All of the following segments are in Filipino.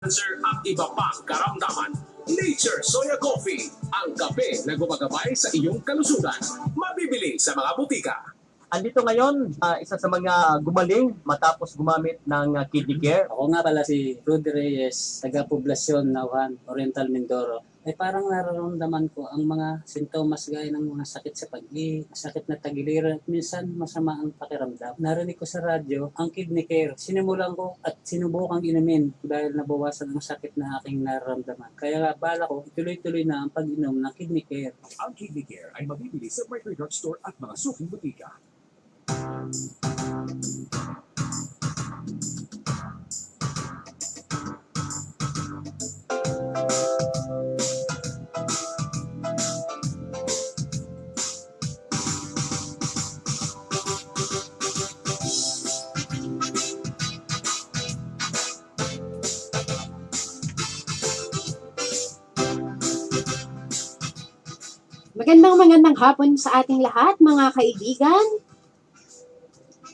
cancer at iba pang karamdaman. Nature Soya Coffee, ang kape na gumagabay sa iyong kalusugan. Mabibili sa mga butika. Andito ngayon, isa sa mga gumaling matapos gumamit ng kidney care. Ako nga pala si Rudy Reyes, taga-poblasyon Nauhan, Oriental Mindoro. Ay parang nararamdaman ko ang mga sintomas gaya ng mga sakit sa pag-i, sakit na tagiliran, at minsan masama ang pakiramdam. Narinig ko sa radyo ang kidney care. Sinimulan ko at sinubukang inumin dahil nabawasan ang sakit na aking nararamdaman. Kaya bala ko, tuloy-tuloy na ang pag-inom ng kidney care. Ang Kidney Care ay mabibili sa Mercury Drug Store at mga suking butika. Magandang hapon sa ating lahat, mga kaibigan.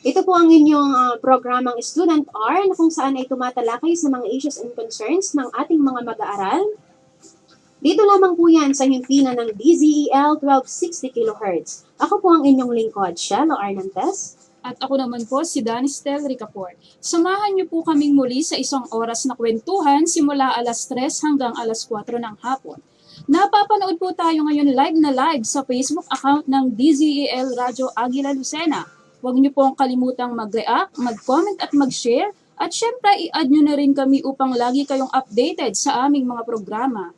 Ito po ang inyong programang Student R na kung saan ay tumatalakay sa mga issues and concerns ng ating mga mag-aaral. Dito lamang po yan sa himpina ng DZEL 1260 kHz. Ako po ang inyong lingkod, Shelo Arnantes. At ako naman po si Danistel Ricaport. Samahan niyo po kaming muli sa isang oras na kwentuhan simula alas 3 hanggang alas 4 ng hapon. Napapanood po tayo ngayon live sa Facebook account ng DZEL Radio Aguila Lucena. Huwag niyo pong kalimutang mag-react, mag-comment at mag-share. At syempre, i-add niyo na rin kami upang lagi kayong updated sa aming mga programa.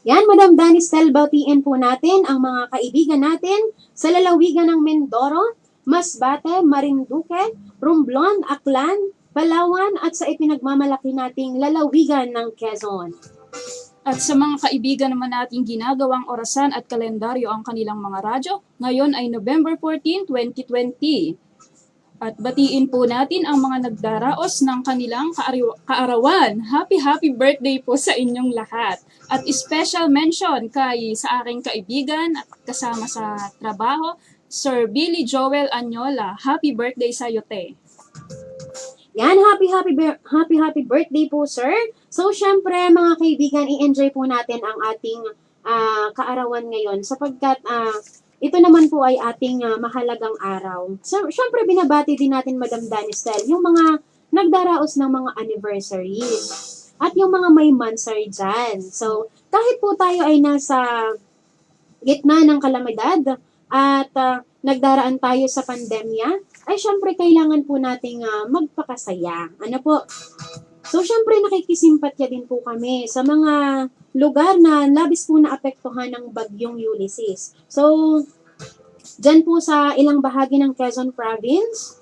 Yan, Madam Danistel, batiin po natin ang mga kaibigan natin sa lalawigan ng Mindoro, Masbate, Marinduque, Romblon, Aklan, Palawan at sa ipinagmamalaki nating lalawigan ng Quezon. At sa mga kaibigan naman nating ginagawang orasan at kalendaryo ang kanilang mga radyo, ngayon ay November 14, 2020. At batiin po natin ang mga nagdaraos ng kanilang kaarawan. Happy birthday po sa inyong lahat. At special mention sa aking kaibigan at kasama sa trabaho, Sir Billy Joel Anyola. Happy birthday sa iyo, te. Yan, happy birthday po, sir. So, syempre, mga kaibigan, i-enjoy po natin ang ating kaarawan ngayon sapagkat ito naman po ay ating mahalagang araw. So, syempre, binabati din natin, Madam Danistel, yung mga nagdaraos ng mga anniversaries at yung mga may mansary dyan. So, kahit po tayo ay nasa gitna ng kalamidad at nagdaraan tayo sa pandemya, ay syempre kailangan po nating magpakasaya. Ano po? So syempre nakikisimpatya din po kami sa mga lugar na labis po naapektuhan ng bagyong Ulysses. So, dyan po sa ilang bahagi ng Quezon Province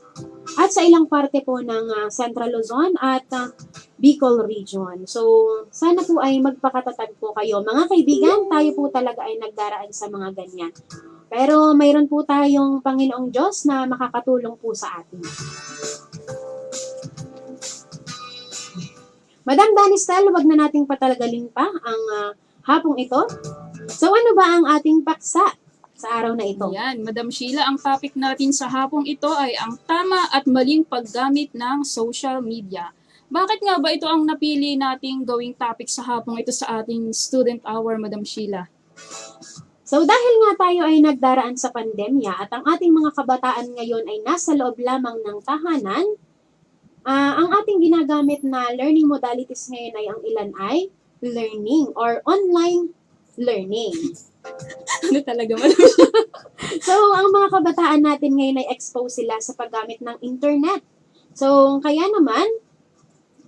at sa ilang parte po ng Central Luzon at Bicol Region. So, sana po ay magpakatatag po kayo. Mga kaibigan, tayo po talaga ay nagdaraan sa mga ganyan. Pero mayroon po tayong Panginoong Diyos na makakatulong po sa atin. Madam Danistel, wag na nating patalagalin pa ang hapong ito. So ano ba ang ating paksa sa araw na ito? Yan, Madam Sheila, ang topic natin sa hapong ito ay ang tama at maling paggamit ng social media. Bakit nga ba ito ang napili nating gawing topic sa hapong ito sa ating student hour, Madam Sheila? So dahil nga tayo ay nagdaraan sa pandemya at ang ating mga kabataan ngayon ay nasa loob lamang ng tahanan, ang ating ginagamit na learning modalities ngayon ay ang ilan ay learning or online learning. Ano talaga, Madam Sheila? So ang mga kabataan natin ngayon ay exposed sila sa paggamit ng internet. So kaya naman,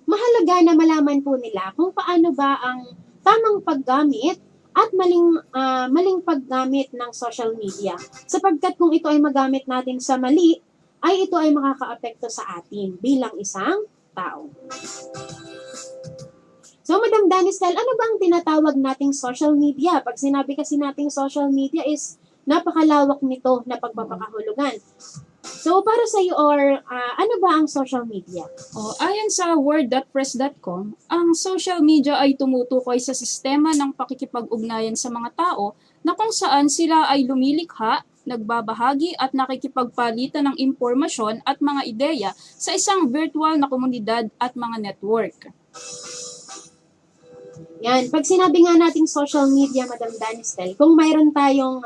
mahalaga na malaman po nila kung paano ba ang tamang paggamit at maling paggamit ng social media. Sapagkat kung ito ay magamit natin sa mali, ay ito ay makakaapekto sa atin bilang isang tao. So, Madam Danistel, ano ba ang tinatawag nating social media? Pag sinabi kasi nating social media is napakalawak nito na pagpapakahulugan. So, para sa iyo, ano ba ang social media? Ayon sa word.press.com, ang social media ay tumutukoy sa sistema ng pakikipag-ugnayan sa mga tao na kung saan sila ay lumilikha, nagbabahagi at nakikipagpalitan ng impormasyon at mga ideya sa isang virtual na komunidad at mga network. Yan, pag sinabi nga nating social media, Madam Danistel, kung mayroon tayong,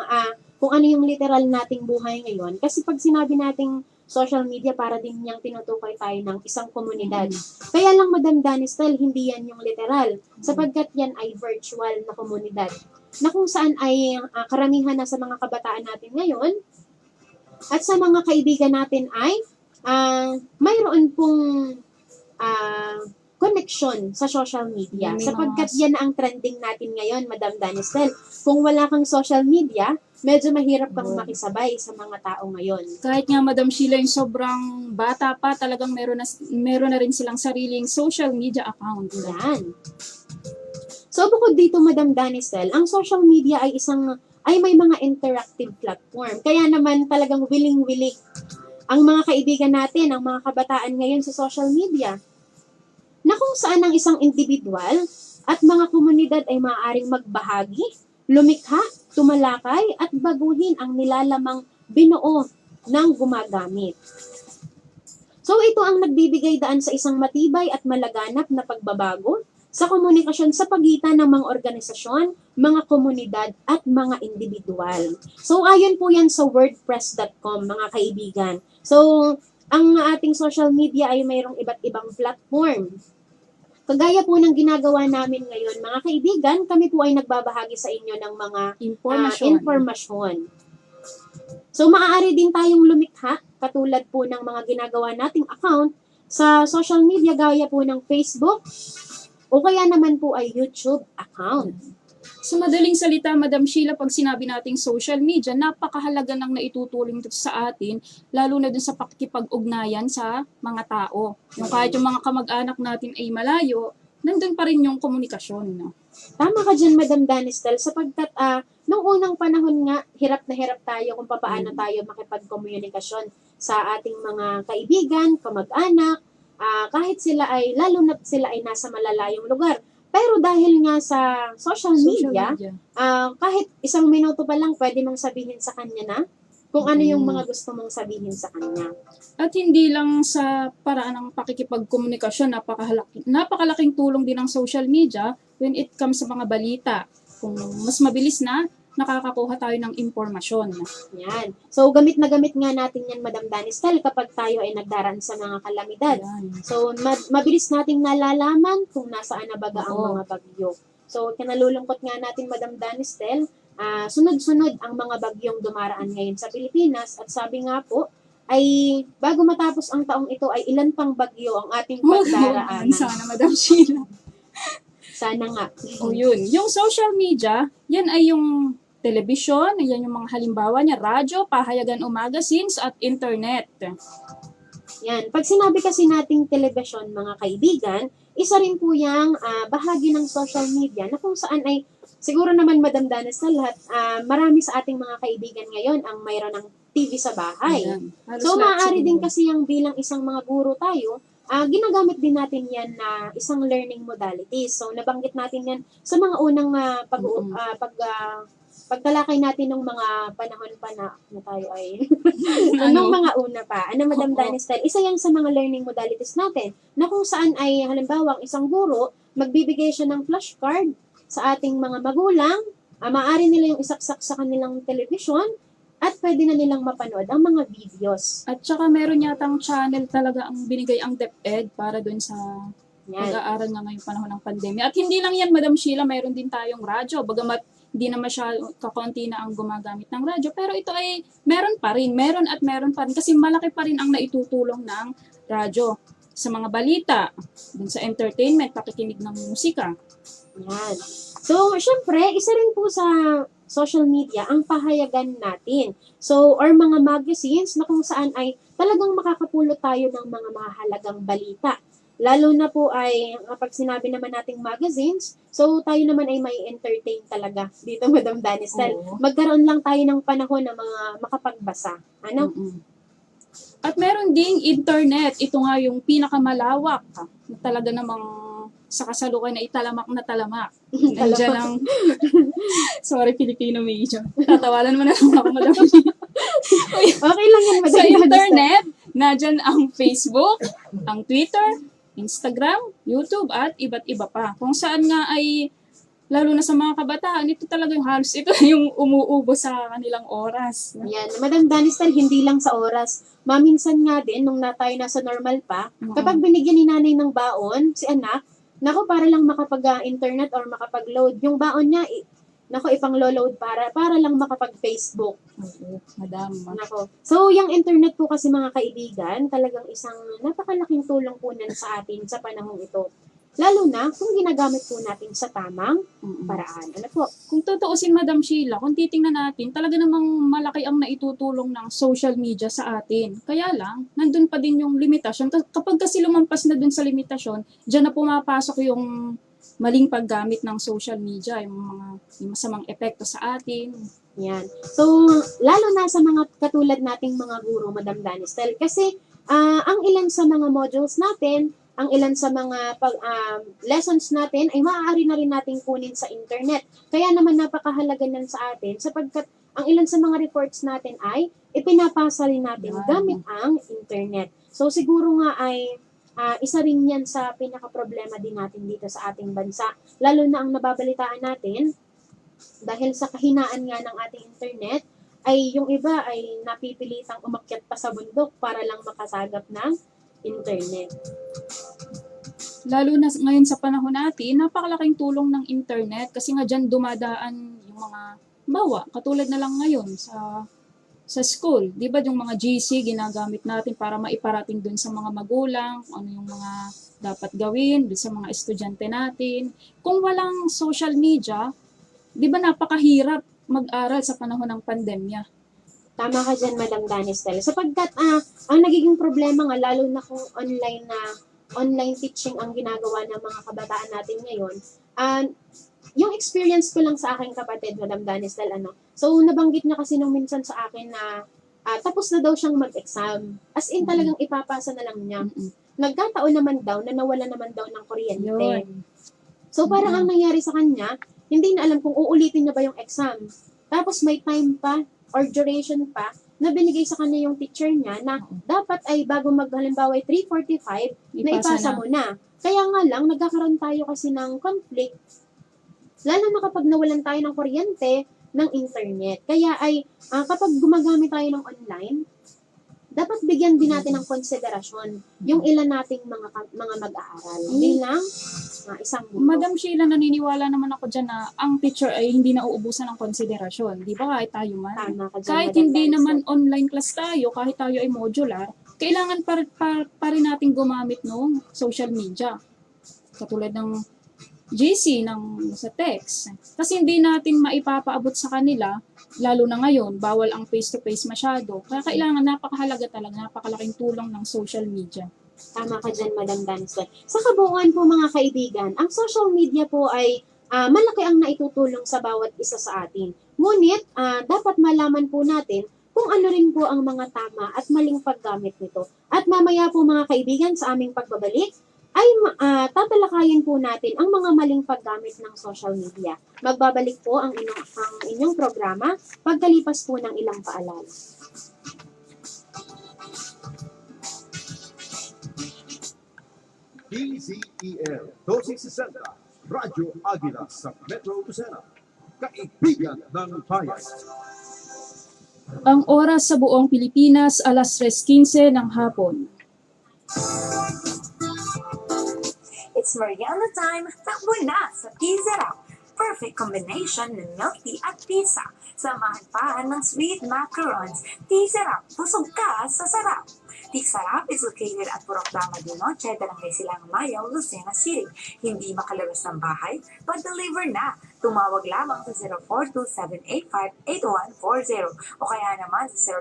kung ano yung literal nating buhay ngayon, kasi pag sinabi nating social media, para din niyang tinutukoy tayo ng isang komunidad. Kaya lang, Madam Danistel, hindi yan yung literal, sapagkat yan ay virtual na komunidad, na kung saan ay karamihan na sa mga kabataan natin ngayon, at sa mga kaibigan natin ay mayroon pong connection sa social media. May Sapagkat mga- yan ang trending natin ngayon, Madam Danistel. Kung wala kang social media, medyo mahirap kang makisabay sa mga tao ngayon. Kahit nga Madam Sheila yung sobrang bata pa, talagang meron na rin silang sariling social media account. Yan. So, bukod dito, Madam Danistel, ang social media ay may mga interactive platform. Kaya naman talagang willing-willing ang mga kaibigan natin, ang mga kabataan ngayon sa social media, na kung saan ang isang individual at mga komunidad ay maaaring magbahagi, lumikha, tumalakay, at baguhin ang nilalamang binuo ng gumagamit. So ito ang nagbibigay daan sa isang matibay at malaganap na pagbabago sa komunikasyon sa pagitan ng mga organisasyon, mga komunidad, at mga individual. So ayon po yan sa wordpress.com, mga kaibigan. So ang ating social media ay mayroong iba't ibang platform. Kagaya po ng ginagawa namin ngayon, mga kaibigan, kami po ay nagbabahagi sa inyo ng mga informasyon. So, maaari din tayong lumikha, katulad po ng mga ginagawa nating account sa social media, gaya po ng Facebook, o kaya naman po ay YouTube account. Sa madaling salita, Madam Sheila, pag sinabi nating social media, napakahalaga ng naitutulong ito sa atin, lalo na dun sa pakikipag-ugnayan sa mga tao. Yung kahit yung mga kamag-anak natin ay malayo, nandun pa rin yung komunikasyon. No? Tama ka dyan, Madam Danistel, sapagkat nung unang panahon nga, hirap na hirap tayo kung paano tayo makipag-komunikasyon sa ating mga kaibigan, kamag-anak, kahit sila ay, lalo na sila ay nasa malalayong lugar. Pero dahil nga sa social media, kahit isang minuto pa lang, pwede mong sabihin sa kanya na kung ano yung mga gusto mong sabihin sa kanya. At hindi lang sa paraan ng pakikipagkomunikasyon, napakalaking tulong din ng social media when it comes sa mga balita. Kung mas mabilis na, nakakakuha tayo ng impormasyon. Yan. So, gamit na gamit nga natin yan, Madam Danistel, kapag tayo ay nagdaraan sa mga kalamidad. Ayan. So, mabilis nating nalalaman kung nasaan na baga ang Oo. mga bagyo. So, kinalulungkot nga natin, Madam Danistel, sunod-sunod ang mga bagyong dumaraan ngayon sa Pilipinas. At sabi nga po, ay bago matapos ang taong ito ay ilan pang bagyo ang ating pagdaraanan. Sana, Madam Sheila. Sana nga. O yun. Yung social media, yan ay yung telebisyon, yan yung mga halimbawa niya, radyo, pahayagan o magazines at internet. Yan. Pag sinabi kasi nating telebisyon, mga kaibigan, isa rin po yung bahagi ng social media na kung saan ay, siguro naman Madam Danis na lahat, marami sa ating mga kaibigan ngayon ang mayroon ng TV sa bahay. Ayan. Halos So, lahat maaari siguro. din kasi yung bilang isang mga guro tayo, ginagamit din natin yan na isang learning modalities. So, nabanggit natin yan sa mga unang pagtalakay natin ng mga panahon pa na tayo ay nung mga una pa. Madam Oo. Danis style, isa yan sa mga learning modalities natin na kung saan ay halimbawa ang isang guro, magbibigay siya ng flashcard sa ating mga magulang, maaari nila yung isaksak sa kanilang television at pwede na nilang mapanood ang mga videos. At saka meron yatang channel talaga ang binigay ang DepEd para dun sa Yan. pag-aaral nga ngayong panahon ng pandemya. At hindi lang yan, Madam Sheila, mayroon din tayong radyo. Bagamat hindi na kakonti na ang gumagamit ng radyo. Pero ito ay meron pa rin. Meron pa rin. Kasi malaki pa rin ang naitutulong ng radyo sa mga balita, dun sa entertainment, pakikinig ng musika. Yan. So, syempre, isa rin po sa social media ang pahayagan natin. So, or mga magazines na kung saan ay talagang makakapulot tayo ng mga mahalagang balita. Lalo na po ay kapag sinabi naman nating magazines, so tayo naman ay may entertain talaga dito, Madam Danistel. Oo. Magkaroon lang tayo ng panahon na mga makapagbasa. Ano? Mm-mm. At meron ding internet. Ito nga yung pinakamalawak. Na talaga namang sa kasalukuyan na italamak na talamak. Nandiyan ang... Sorry, Filipino major. Tatawalan mo na lang ako, Madam Sheila. Okay lang yan, Sa Madam Danistel. internet, nandyan ang Facebook, ang Twitter, Instagram, YouTube, at iba't iba pa. Kung saan nga ay, lalo na sa mga kabataan, ito talaga yung halos, ito yung umuubos sa kanilang oras. Yan. Madam Danistel, hindi lang sa oras. Maminsan nga din, nung tayo nasa normal pa, kapag binigyan ni nanay ng baon, si anak, nako, para lang makapag-internet or makapag-load, yung baon niya, nako, ipang-load para lang makapag-Facebook. Oo, madam. Nako. So, yung internet po kasi mga kaibigan, talagang isang napakalaking tulong po nan sa atin sa panahong ito. Lalo na kung ginagamit po natin sa tamang paraan. Ano po? Kung tutuusin, Madam Sheila, kung titingnan natin, talaga namang malaki ang naitutulong ng social media sa atin. Kaya lang, nandun pa din yung limitasyon. Kapag kasi lumampas na dun sa limitasyon, dyan na pumapasok yung maling paggamit ng social media, yung masamang epekto sa atin. Yan. So, lalo na sa mga katulad nating mga guro, Madam Danistel, kasi ang ilan sa mga modules natin, ang ilan sa mga lessons natin ay maaari na rin nating kunin sa internet. Kaya naman napakahalaga nan sa atin sapagkat ang ilan sa mga reports natin ay ipinapasa rin natin gamit ang internet. So siguro nga ay isa rin yan sa pinaka-problema din natin dito sa ating bansa. Lalo na ang nababalitaan natin dahil sa kahinaan nga ng ating internet ay yung iba ay napipilitang umakyat pa sa bundok para lang makasagap ng internet. Lalo na ngayon sa panahon natin, napakalaking tulong ng internet kasi nga dyan dumadaan yung mga katulad na lang ngayon sa school. Di ba yung mga GC ginagamit natin para maiparating dun sa mga magulang, ano yung mga dapat gawin dun sa mga estudyante natin. Kung walang social media, di ba napakahirap mag-aral sa panahon ng pandemya? Tama ka dyan, Madam Danistel. Sapagkat ang nagiging problema nga, lalo na kung online teaching ang ginagawa ng mga kabataan natin ngayon, yung experience ko lang sa aking kapatid, Madam Danistel, so nabanggit niya kasi nung minsan sa akin na tapos na daw siyang mag-exam. As in talagang ipapasa na lang niya. Nagkataon naman daw na nawala naman daw ng kuryente. Yun. So parang ang nangyari sa kanya, hindi na alam kung uulitin niya ba yung exam. Tapos may time pa or duration pa na binigay sa kanya yung teacher niya na dapat ay bago halimbawa 3:45 na ipasa mo na. Kaya nga lang, nagkakaroon tayo kasi ng conflict, lalo na kapag nawalan tayo ng kuryente ng internet. Kaya ay kapag gumagamit tayo ng online, dapat bigyan din natin ng konsiderasyon yung ilan nating mga mag-aaral. Hindi lang isang grupo. Madam Sheila, naniniwala naman ako dyan na ang teacher ay hindi na uubusan ng konsiderasyon. Di ba? Kahit tayo man. Tama ka dyan, Kahit Madam hindi Danistel. naman online class tayo, kahit tayo ay modular, kailangan pa rin natin gumamit ng social media. Katulad ng GC, sa text. Kasi hindi natin maipapaabot sa kanila, lalo na ngayon, bawal ang face-to-face masyado. Kaya kailangan, napakahalaga talaga, napakalaking tulong ng social media. Tama ka dyan, Madam Danistel. Sa kabuuan po mga kaibigan, ang social media po ay malaki ang naitutulong sa bawat isa sa atin. Ngunit, dapat malaman po natin kung ano rin po ang mga tama at maling paggamit nito. At mamaya po mga kaibigan, sa aming pagbabalik, ay tatalakayin po natin ang mga maling paggamit ng social media. Magbabalik po ang inyong programa pagkalipas po ng ilang paalala. DZEL 1260, Radyo Agila sa Metro Lucena. Kaibigan ng bayan. Ang oras sa buong Pilipinas, alas 3:15 ng hapon. It's merienda time, takbo na sa Pizza Wrap. Perfect combination ng milk tea at pizza. Samahan pa ng sweet macarons. Pizza Wrap, busog ka sa sarap. Pizza Wrap is located at Purok Dama de Noche, Barangay Silang Mayaw, Lucena City. Hindi makalabas ng bahay? Pa-deliver na. Tumawag lamang sa 0427858140 o kaya naman sa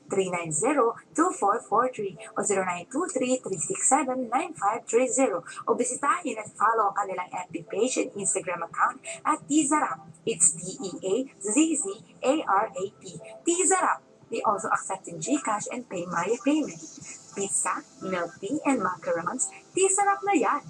0907-390-2443 o 0923-367-9530 o bisitahin at follow ang kanilang FB page and Instagram account at Tizarap. It's DEAZZARAP. Tizarap. They also accept in GCash and PayMaya payment. Pizza, milk tea, and macarons, Tizarap na yan.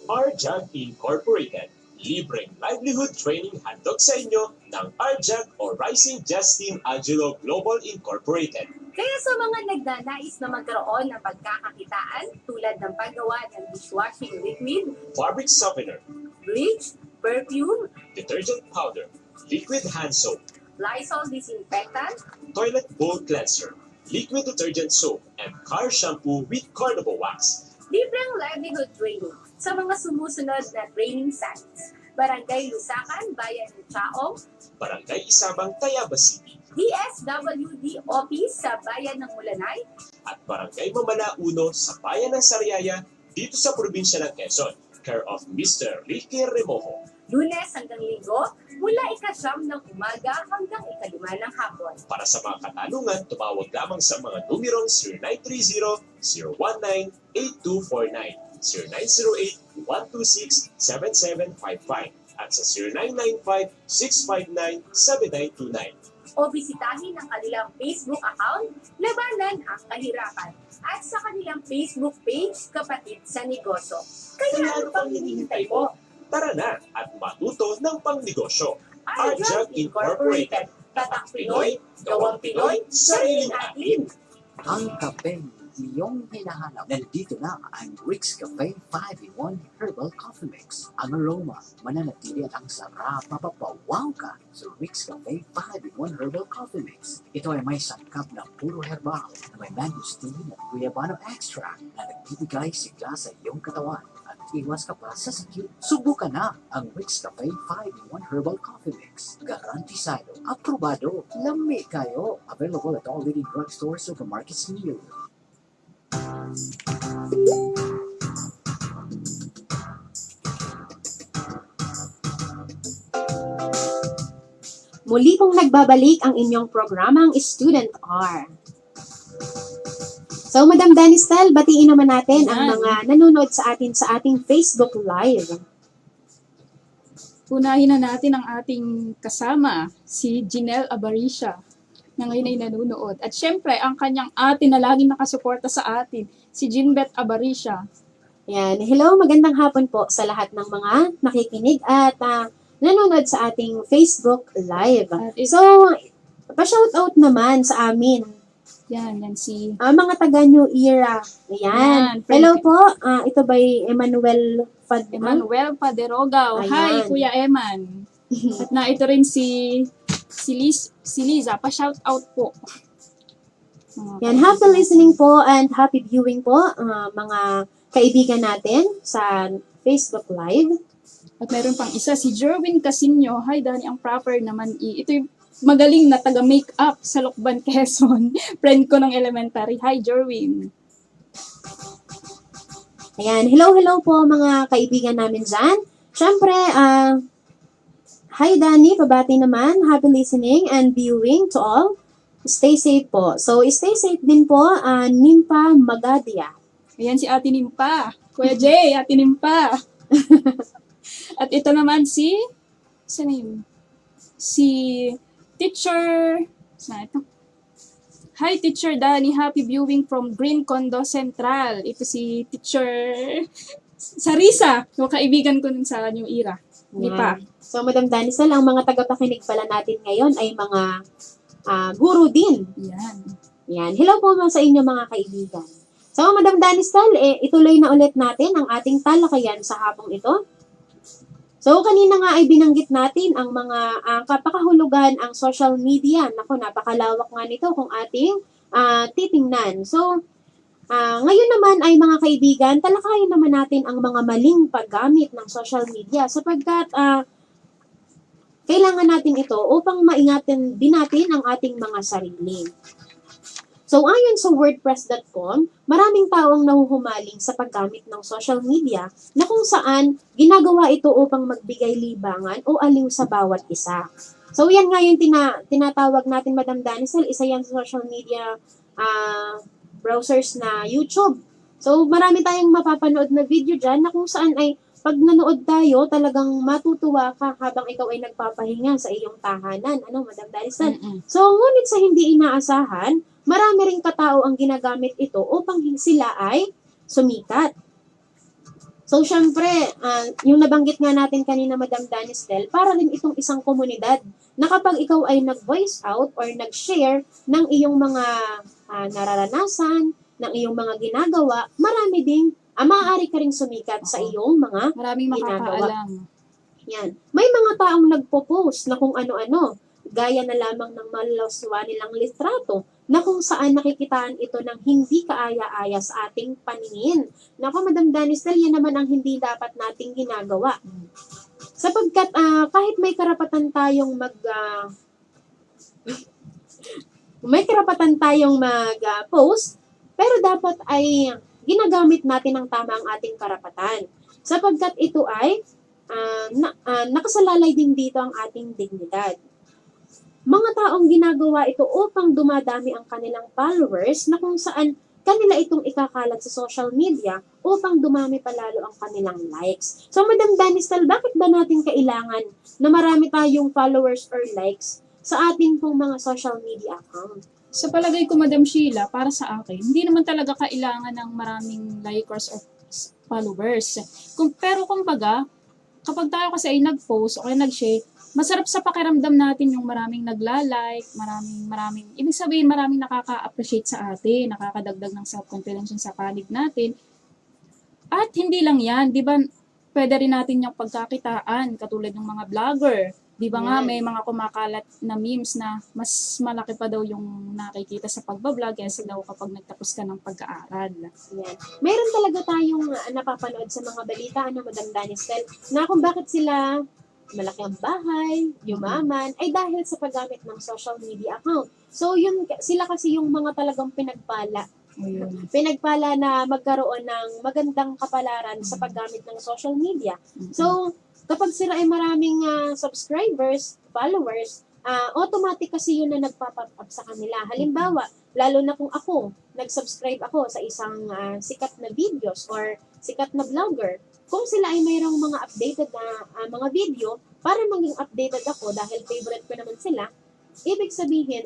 Arjag Incorporated, Libreng livelihood training handog sa inyo ng RJAG o Rising Just Team Angelo Global Incorporated. Kaya sa mga nagdanais na magkaroon ng pagkakakitaan tulad ng paggawa ng dishwashing liquid, Fabric softener, bleach, perfume, detergent powder, liquid hand soap, Lysol disinfectant, toilet bowl cleanser, liquid detergent soap, and car shampoo with carnival wax. libreng livelihood training sa mga sumusunod na training sites. Barangay Lusakan, Bayan ng Chaong, Barangay Isabang, Tayaba City, DSWD Office sa Bayan ng Mulanay, at Barangay Mamala 1 sa Bayan ng Sariaya dito sa probinsya ng Quezon, care of Mr. Ricky Remojo. Lunes hanggang Linggo, mula 9 ng umaga hanggang 5 ng hapon. Para sa mga katanungan, tumawag lamang sa mga numerong 0930-019-8249, 0908-126-7755, at sa 0995-659-7929. O bisitahin ang kanilang Facebook account, Labanan ang Kahirapan, at sa kanilang Facebook page, Kapatid sa Negosyo. Kaya ano pang hinihintay mo? Tara na at matuto ng pangnegosyo. RJAG Incorporated. Tatak Pinoy, Gawang Pinoy, Sariling Atin. Ang kapeng iyong hinahanap. Nandito na ang Rick's Cafe 5-in-1 Herbal Coffee Mix. Ang aroma, mananatili at ang sarap, mapapawaw ka sa Rick's Cafe 5-in-1 Herbal Coffee Mix. Ito ay may sangkap na puro herbal na may mangosteen at guyabano extract na nagbibigay sigla sa iyong katawan at iwas ka pa sa sakit. Subukan na ang Rick's Cafe 5-in-1 Herbal Coffee Mix. Garantisado, aprobado, lami kayo. Available at all leading drugstores, supermarkets near you. Muli pong nagbabalik ang inyong programang Student R. So, Madam Danistel, batiin naman natin ang Yan. mga nanonood sa atin sa ating Facebook Live. Unahin na natin ang ating kasama, si Jinelle Abaricia, na ngayon ay nanonood. At syempre, ang kanyang ate na laging nakasuporta sa atin, si Jinbeth Abaricia. Yan. Hello, magandang hapon po sa lahat ng mga nakikinig at nanonood sa ating Facebook Live. At So, pa-shoutout naman sa amin. yan si Mga taga New Era. Ayan. Yan, Hello po. Ito ba'y Emmanuel Emmanuel Paderogao. Hi, Ayan. Kuya Eman. At na ito rin si Liza. Pa-shoutout po. Yan, happy listening po and happy viewing po mga kaibigan natin sa Facebook Live. At meron pang isa, si Jerwin Casinio. Hi, Dani, ang proper naman. Ito yung magaling na taga-makeup sa Lokban, Quezon. Friend ko ng elementary. Hi, Jerwin. Ayan, hello po mga kaibigan namin dyan. Siyempre, hi Dani, pabati naman. Happy listening and viewing to all. Stay safe po. So, stay safe din po, Nimpa Magadia. Ayan si Ate Nimpa. Kuya Jay, Ate Nimpa. At ito naman si Teacher, saan ito? Hi, Teacher Dani. Happy viewing from Green Condo Central. Ito si Teacher Sarisa, yung kaibigan ko nun sa New Era. Hindi pa. So, Madam Danisel, ang mga tagapakinig pala natin ngayon ay mga guru din. Yan. Yan. Hello po sa inyo mga kaibigan. So, Madam Danisel, ituloy na ulit natin ang ating talakayan sa hapong ito. So, kanina nga ay binanggit natin ang mga kapakahulugan ang social media. Naku, napakalawak nga nito kung ating titingnan. So, ngayon naman ay mga kaibigan, talakayin naman natin ang mga maling paggamit ng social media sapagkat kailangan natin ito upang maingatan din natin ang ating mga sarili. So, ayon sa wordpress.com, maraming tao ang nahuhumaling sa paggamit ng social media na kung saan ginagawa ito upang magbigay libangan o aliw sa bawat isa. So, yan nga yung tinatawag natin, Madam Danisel, isa yan sa social media browsers na YouTube. So, marami tayong mapapanood na video dyan na kung saan ay pag nanood tayo, talagang matutuwa ka habang ikaw ay nagpapahinga sa iyong tahanan. Ano, Madam Danisel? So, ngunit sa hindi inaasahan, marami ring katao ang ginagamit ito upang sila ay sumikat. So, syempre, yung nabanggit nga natin kanina, Madam Danistel, para rin itong isang komunidad na kapag ikaw ay nag-voice out or nag-share ng iyong mga nararanasan, ng iyong mga ginagawa, marami ding, maaari ka ring sumikat sa Oo. iyong mga Maraming makakaalam. yan. May mga taong nagpo-post na kung ano-ano, gaya na lamang ng malaswa nilang litrato, na kung saan nakikitaan ito ng hindi kaaya-aya sa ating paningin. Naku, Madam Danistel, yan naman ang hindi dapat nating ginagawa. Sapagkat kahit may karapatan tayong mag-post, pero dapat ay ginagamit natin ng tama ang ating karapatan. Sapagkat ito ay nakasalalay din dito ang ating dignidad. Mga taong ginagawa ito upang dumadami ang kanilang followers na kung saan kanila itong ikakalat sa social media upang dumami palalo ang kanilang likes. So, Madam Danistel, bakit ba natin kailangan na marami tayong followers or likes sa ating pong mga social media account? Sa palagay ko, Madam Sheila, para sa akin, hindi naman talaga kailangan ng maraming likers or followers. Pero kumbaga, kapag tayo kasi ay nag-post o kaya nag-share, masarap sa pakiramdam natin yung maraming nagla-like, maraming, ibig sabihin maraming nakaka-appreciate sa atin, nakakadagdag ng self-confidence sa panig natin. At hindi lang yan, di ba, pwede rin natin yung pagkakitaan, katulad ng mga vlogger. Di ba nga, may mga kumakalat na memes na mas malaki pa daw yung nakikita sa pagbablog kaysa daw kapag nagtapos ka ng pag-aaral. Yan. Meron talaga tayong napapanood sa mga balita na Madam Danistel na kung bakit sila malaki ang bahay, yumaman, ay dahil sa paggamit ng social media account. So, sila kasi yung mga talagang pinagpala. Ayun. Pinagpala na magkaroon ng magandang kapalaran sa paggamit ng social media. So, kapag sila ay maraming subscribers, followers, automatic kasi yun na nagpapa-up sa kanila. Halimbawa, lalo na kung ako, nag-subscribe ako sa isang sikat na videos or sikat na vlogger, kung sila ay mayroong mga updated na mga video, para maging updated ako dahil favorite ko naman sila, ibig sabihin,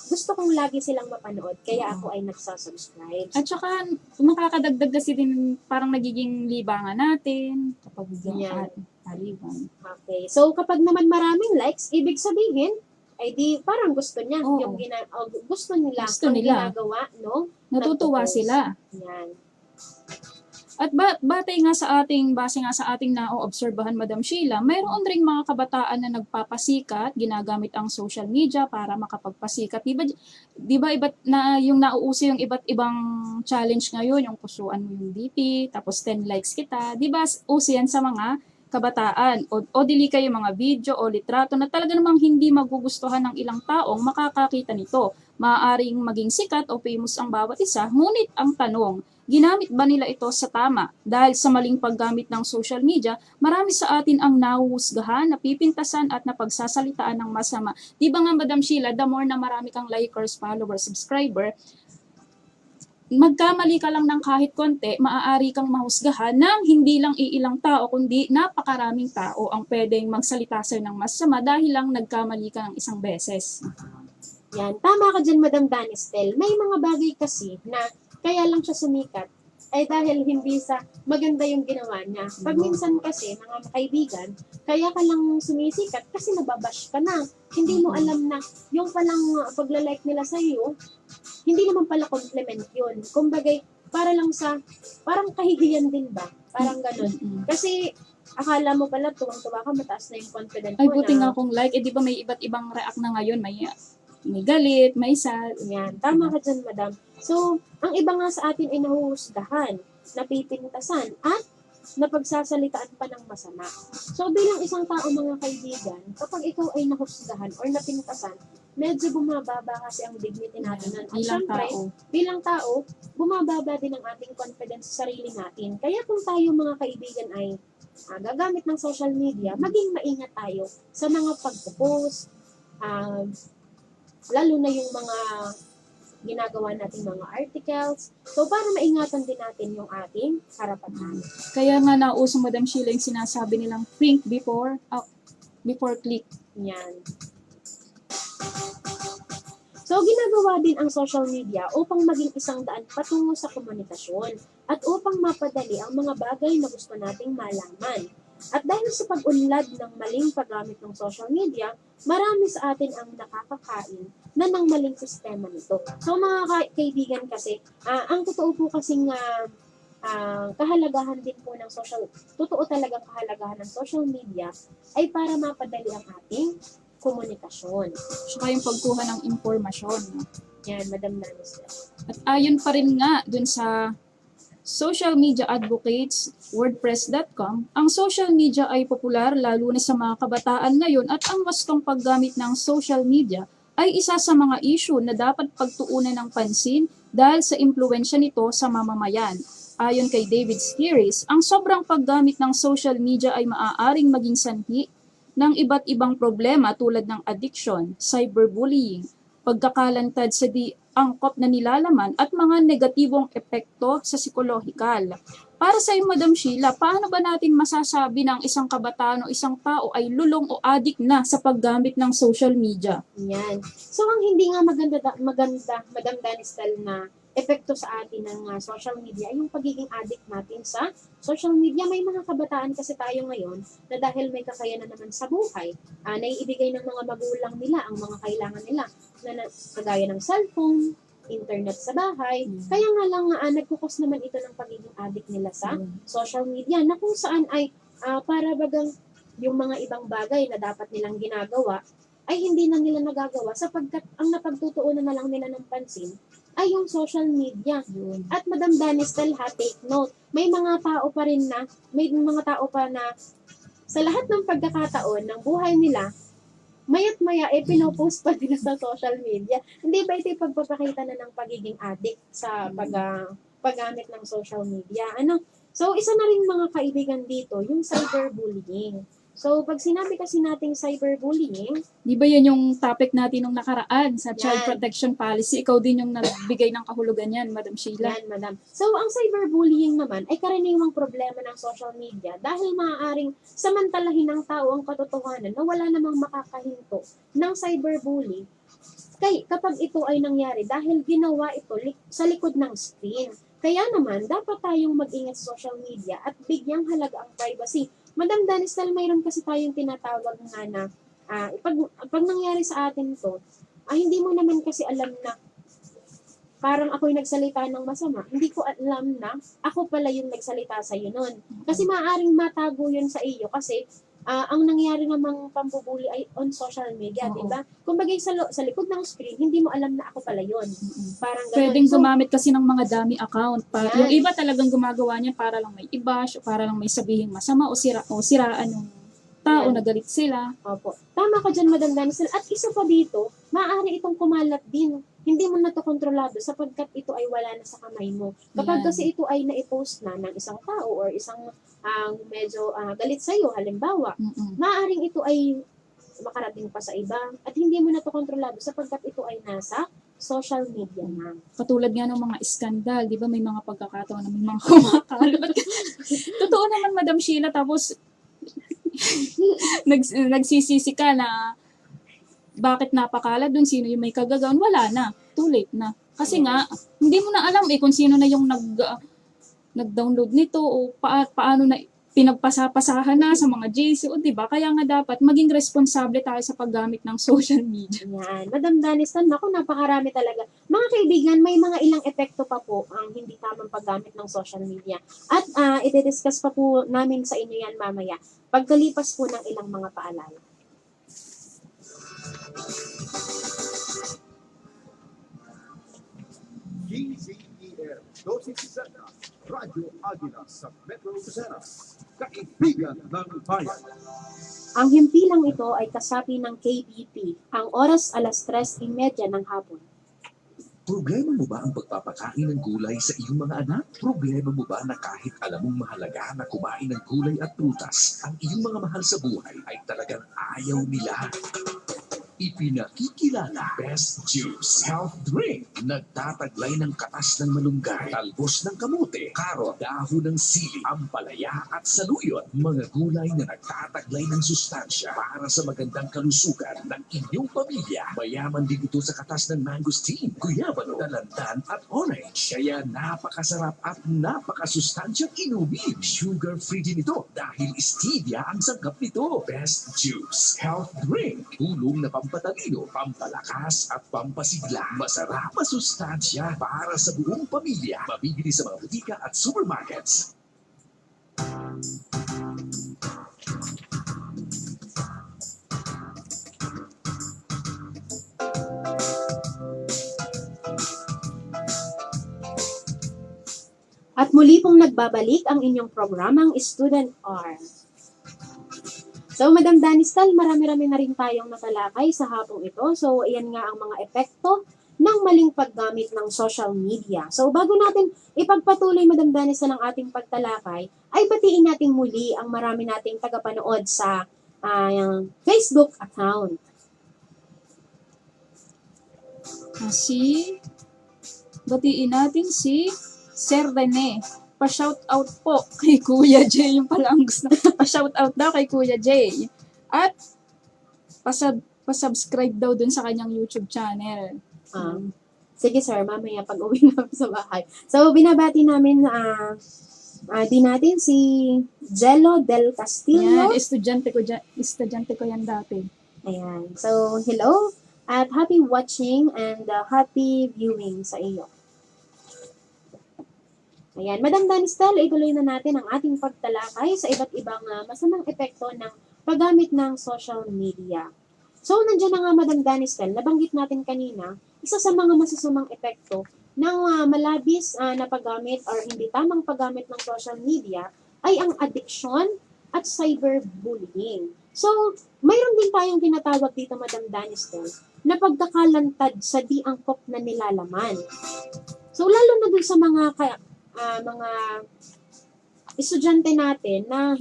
gusto kong lagi silang mapanood, kaya ako ay nagsasubscribe. At saka, makakadagdag kasi din parang nagiging libangan natin kapag Yan. aliban. Okay. So, kapag naman maraming likes, ibig sabihin, ay di parang gusto niya, Oo. yung gusto nila, Gusto ang nila. ginagawa, no? Natutuwa Nagpo-post. sila. Yan. At base nga sa ating na-obserbahan, Madam Sheila, mayroon ring mga kabataan na nagpapasikat, ginagamit ang social media para makapagpasikat. Di ba iba't na yung nauuso yung iba't ibang challenge ngayon, yung pusuan mo yung DP, tapos 10 likes kita. Di ba uso yan sa mga kabataan o dili kayo mga video o litrato na talaga namang hindi magugustuhan ng ilang taong makakakita nito. Maaaring maging sikat o famous ang bawat isa, ngunit ang tanong, ginamit ba nila ito sa tama? Dahil sa maling paggamit ng social media, marami sa atin ang nahuhusgahan, napipintasan at napagsasalitaan ng masama. Di ba nga, Madam Sheila, the more na marami kang likers, followers, subscriber, magkamali ka lang ng kahit konti, maaari kang mahusgahan ng hindi lang iilang tao, kundi napakaraming tao ang pwedeng magsalita sa'yo ng masama dahil lang nagkamali ka ng isang beses. Yan. Tama ka dyan, Madam Danistel. May mga bagay kasi na kaya lang siya sumikat ay dahil hindi sa maganda yung ginawa niya. Pag minsan kasi, mga kaibigan, kaya ka lang sumisikat kasi nababash ka na. Hindi mo alam na yung palang pagla-like nila sa iyo, hindi naman pala compliment yun. Kumbaga, parang kahihiyan din ba? Parang ganun. Kasi, akala mo pala, tuwang-tuwa ka, mataas na yung confidence Ay, mo buti na. nga kung like, di ba may iba't ibang react na ngayon, may galit, may sad. Yan, tama ka dyan, madam. So, ang iba nga sa atin ay nahuhusgahan, napipintasan, at napagsasalitaan pa ng masama. So, bilang isang tao, mga kaibigan, kapag ikaw ay nahusgahan or napintasan, medyo bumababa kasi ang dignity natin. At Bilang syempre, tao. bilang tao, bumababa din ang ating confidence sa sarili natin. Kaya kung tayo, mga kaibigan, ay gagamit ng social media, maging maingat tayo sa mga pagpo-post, lalo na yung mga ginagawa nating mga articles. So, para maingatan din natin yung ating karapatan. Kaya nga nauso, Madam Sheila, yung sinasabi nilang think before click. Yan. So, ginagawa din ang social media upang maging isang daan patungo sa komunikasyon at upang mapadali ang mga bagay na gusto nating malaman. At dahil sa pag-unlad ng maling paggamit ng social media, marami sa atin ang nakakakain na ng maling sistema nito. So, mga kaibigan kasi, ang totoo po kasing kahalagahan din po ng totoo talagang kahalagahan ng social media ay para mapadali ang ating komunikasyon. Tsaka yung pagkuha ng impormasyon. No? Yan, Madam Nanis. At ayon pa rin nga dun sa Social Media Advocates, wordpress.com, ang social media ay popular lalo na sa mga kabataan ngayon at ang wastong paggamit ng social media ay isa sa mga issue na dapat pagtuunan ng pansin dahil sa impluwensya nito sa mamamayan. Ayon kay David Series, ang sobrang paggamit ng social media ay maaaring maging sanhi ng iba't ibang problema tulad ng addiction, cyberbullying, pagkakalantad sa di angkop na nilalaman at mga negatibong epekto sa psikolohikal. Para sa iyo, Madam Sheila, paano ba natin masasabi ng isang kabataan o isang tao ay lulong o addict na sa paggamit ng social media? Yan. So, ang hindi nga Madam Danistel, na epekto sa atin ng social media ay yung pagiging addict natin sa social media. May mga kabataan kasi tayo ngayon na dahil may kakayanan naman sa buhay, naiibigay ng mga magulang nila ang mga kailangan nila na kagaya ng cellphone, internet sa bahay. Kaya nga lang nagkukos naman ito ng pagiging addict nila sa social media na kung saan ay para bagang yung mga ibang bagay na dapat nilang ginagawa ay hindi na nila nagagawa sapagkat ang napagtutuunan na lang nila ng pansin ay yung social media. At Madam Danistel, take note, may mga tao pa na sa lahat ng pagkakataon ng buhay nila, maya't maya pinopost pa nila sa social media. Hindi ba ito pagpapakita na ng pagiging addict sa paggamit ng social media? So, isa na rin mga kaibigan dito, yung cyberbullying. So, pag sinabi kasi nating cyberbullying, Di ba yan yung topic natin nung nakaraan sa Child Yan. Protection Policy? Ikaw din yung nagbigay ng kahulugan yan, Madam Sheila. yan, Madam. So, ang cyberbullying naman ay karaniwang problema ng social media dahil maaaring samantalahin ng tao ang katotohanan na wala namang makakahinto ng cyberbully kapag ito ay nangyari dahil ginawa ito sa likod ng screen. Kaya naman, dapat tayong mag-ingat sa social media at bigyang halaga ang privacy. Madam Danistel, mayroon kasi tayong tinatawag nga na pag nangyari sa atin to, hindi mo naman kasi alam na parang ako'y nagsalita ng masama. Hindi ko alam na ako pala yung nagsalita sa iyo noon. Kasi maaaring matago yun sa iyo kasi ang nangyari namang pambubuli ay on social media, Oo. di ba? Kumbaga sa likod ng screen, hindi mo alam na ako pala yun. Parang ganun. Pwedeng So, gumamit kasi ng mga dummy account. Yung Yan. iba talagang gumagawa niyan para lang may i-bash o para lang may sabihin masama o siraan yung tao Yan. na galit sila. Opo. Tama ka dyan, Madam Danisel. At isa pa dito, maaari itong kumalat din. Hindi mo na ito kontrolado sapagkat ito ay wala na sa kamay mo. Kapag Yan. kasi ito ay na-post na ng isang tao or isang medyo galit sa'yo, halimbawa, maaaring ito ay makarating pa sa iba at hindi mo na ito kontrolado sapagkat ito ay nasa social media na. Katulad nga ng mga skandal, di ba may mga pagkakataon na may mga kumakalot. Totoo naman, Madam Sheila, tapos nagsisisi ka na bakit napakalat dun, sino yung may kagagawan, wala na, too late na. Kasi nga, hindi mo na alam kung sino na yung nag-download nito o paano na pinagpasapasahan na sa mga GC, di ba? Kaya nga dapat maging responsable tayo sa paggamit ng social media. Yan. Madam Danistan, naku, napakarami talaga. Mga kaibigan, may mga ilang epekto pa po ang hindi tamang paggamit ng social media. At iti-discuss pa po namin sa inyo yan mamaya pagkalipas po ng ilang mga paalala. GZEL 1260, Radyo Agila sa Metro Lucena, kaibigan ng bayan. Ang himpilang ito ay kasapi ng KBP. Ang oras alas 3:30 ng hapon. Problema mo ba ang pagpapakain ng gulay sa iyong mga anak? Problema mo ba na kahit alam mong mahalaga na kumain ng gulay at prutas, ang iyong mga mahal sa buhay ay talagang ayaw nila? Ipinakikilala Best Juice Health Drink. Nagtataglay ng katas ng malunggay, talbos ng kamote, karot, dahon ng sili, ampalaya at saluyot. Mga gulay na nagtataglay ng sustansya para sa magandang kalusugan ng inyong pamilya. Mayaman din ito sa katas ng mangosteen, guyabano, dalandan at orange. Kaya napakasarap at napakasustansyang inumin. Sugar-free din ito dahil stevia ang sangkap nito. Best Juice Health Drink. Tulong na pampatalino, pampalakas at pampasigla. Masarap, masustansya para sa buong pamilya. Mabibili sa mga butika at supermarkets. At muli pong nagbabalik ang inyong programang Student R. So, Madam Danistal, marami-rami na rin tayong natalakay sa hapong ito. So, ayan nga ang mga epekto ng maling paggamit ng social media. So, bago natin ipagpatuloy, Madam Danistal, ang ating pagtalakay, ay batiin natin muli ang marami nating tagapanood sa Facebook account. Batiin natin si Sir Rene. Pa-shout out po kay Kuya Jay. Yung pala ang gusto. Pa-shout out daw kay Kuya Jay. At pa-subscribe daw dun sa kanyang YouTube channel. Sige sir, mamaya pag-uwi namin sa bahay. So, binabati namin din natin si Jello Del Castillo. Yan, estudyante ko yan dati. Ayan. So, hello at happy watching and happy viewing sa iyo. Ayan, Madam Danistal, ituloy na natin ang ating pagtalakay sa iba't ibang masamang epekto ng paggamit ng social media. So, nandiyan na nga, Madam Danistal, nabanggit natin kanina, isa sa mga masasamang epekto ng malabis na paggamit or hindi tamang paggamit ng social media ay ang addiction at cyberbullying. So, mayroon din tayong tinatawag dito, Madam Danistal, na pagkakalantad sa di angkop na nilalaman. So, lalo na dun sa mga estudyante natin na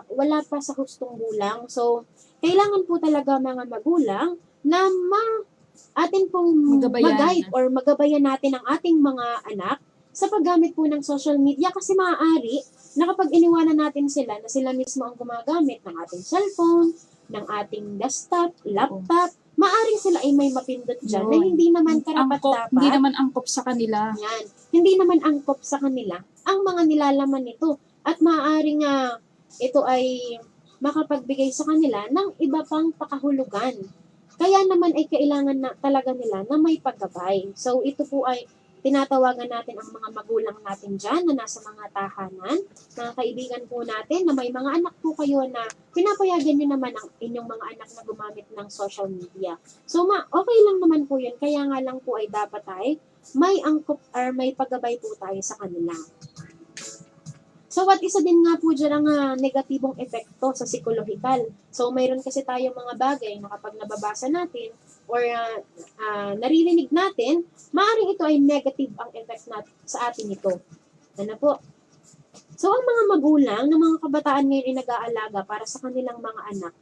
wala pa sa hustong gulang. So, kailangan po talaga mga magulang na atin pong mag-guide or magabayan natin ang ating mga anak sa paggamit po ng social media kasi maaari na kapag iniwanan natin sila na sila mismo ang gumagamit ng ating cellphone, ng ating desktop, laptop, maaring sila ay may mapindot dyan na hindi naman karapat-dapat. Hindi naman angkop sa kanila. Yan. Hindi naman angkop sa kanila ang mga nilalaman nito. At maaaring ito ay makapagbigay sa kanila ng iba pang pakahulugan. Kaya naman ay kailangan na talaga nila na may paggabay. So ito po ay tinatawagan natin ang mga magulang natin dyan na nasa mga tahanan, mga kaibigan po natin na may mga anak po kayo na pinapayagan nyo naman ang inyong mga anak na gumamit ng social media. So okay lang naman po yun, kaya nga lang po ay dapat ay may angkop or may paggabay po tayo sa kanila. So at isa din nga po dyan ang negatibong epekto sa psikolohikal. So mayroon kasi tayong mga bagay na kapag nababasa natin or naririnig natin, maaaring ito ay negative ang effect sa atin ito. Ano po? So ang mga magulang ng mga kabataan ngayon ay nag-aalaga para sa kanilang mga anak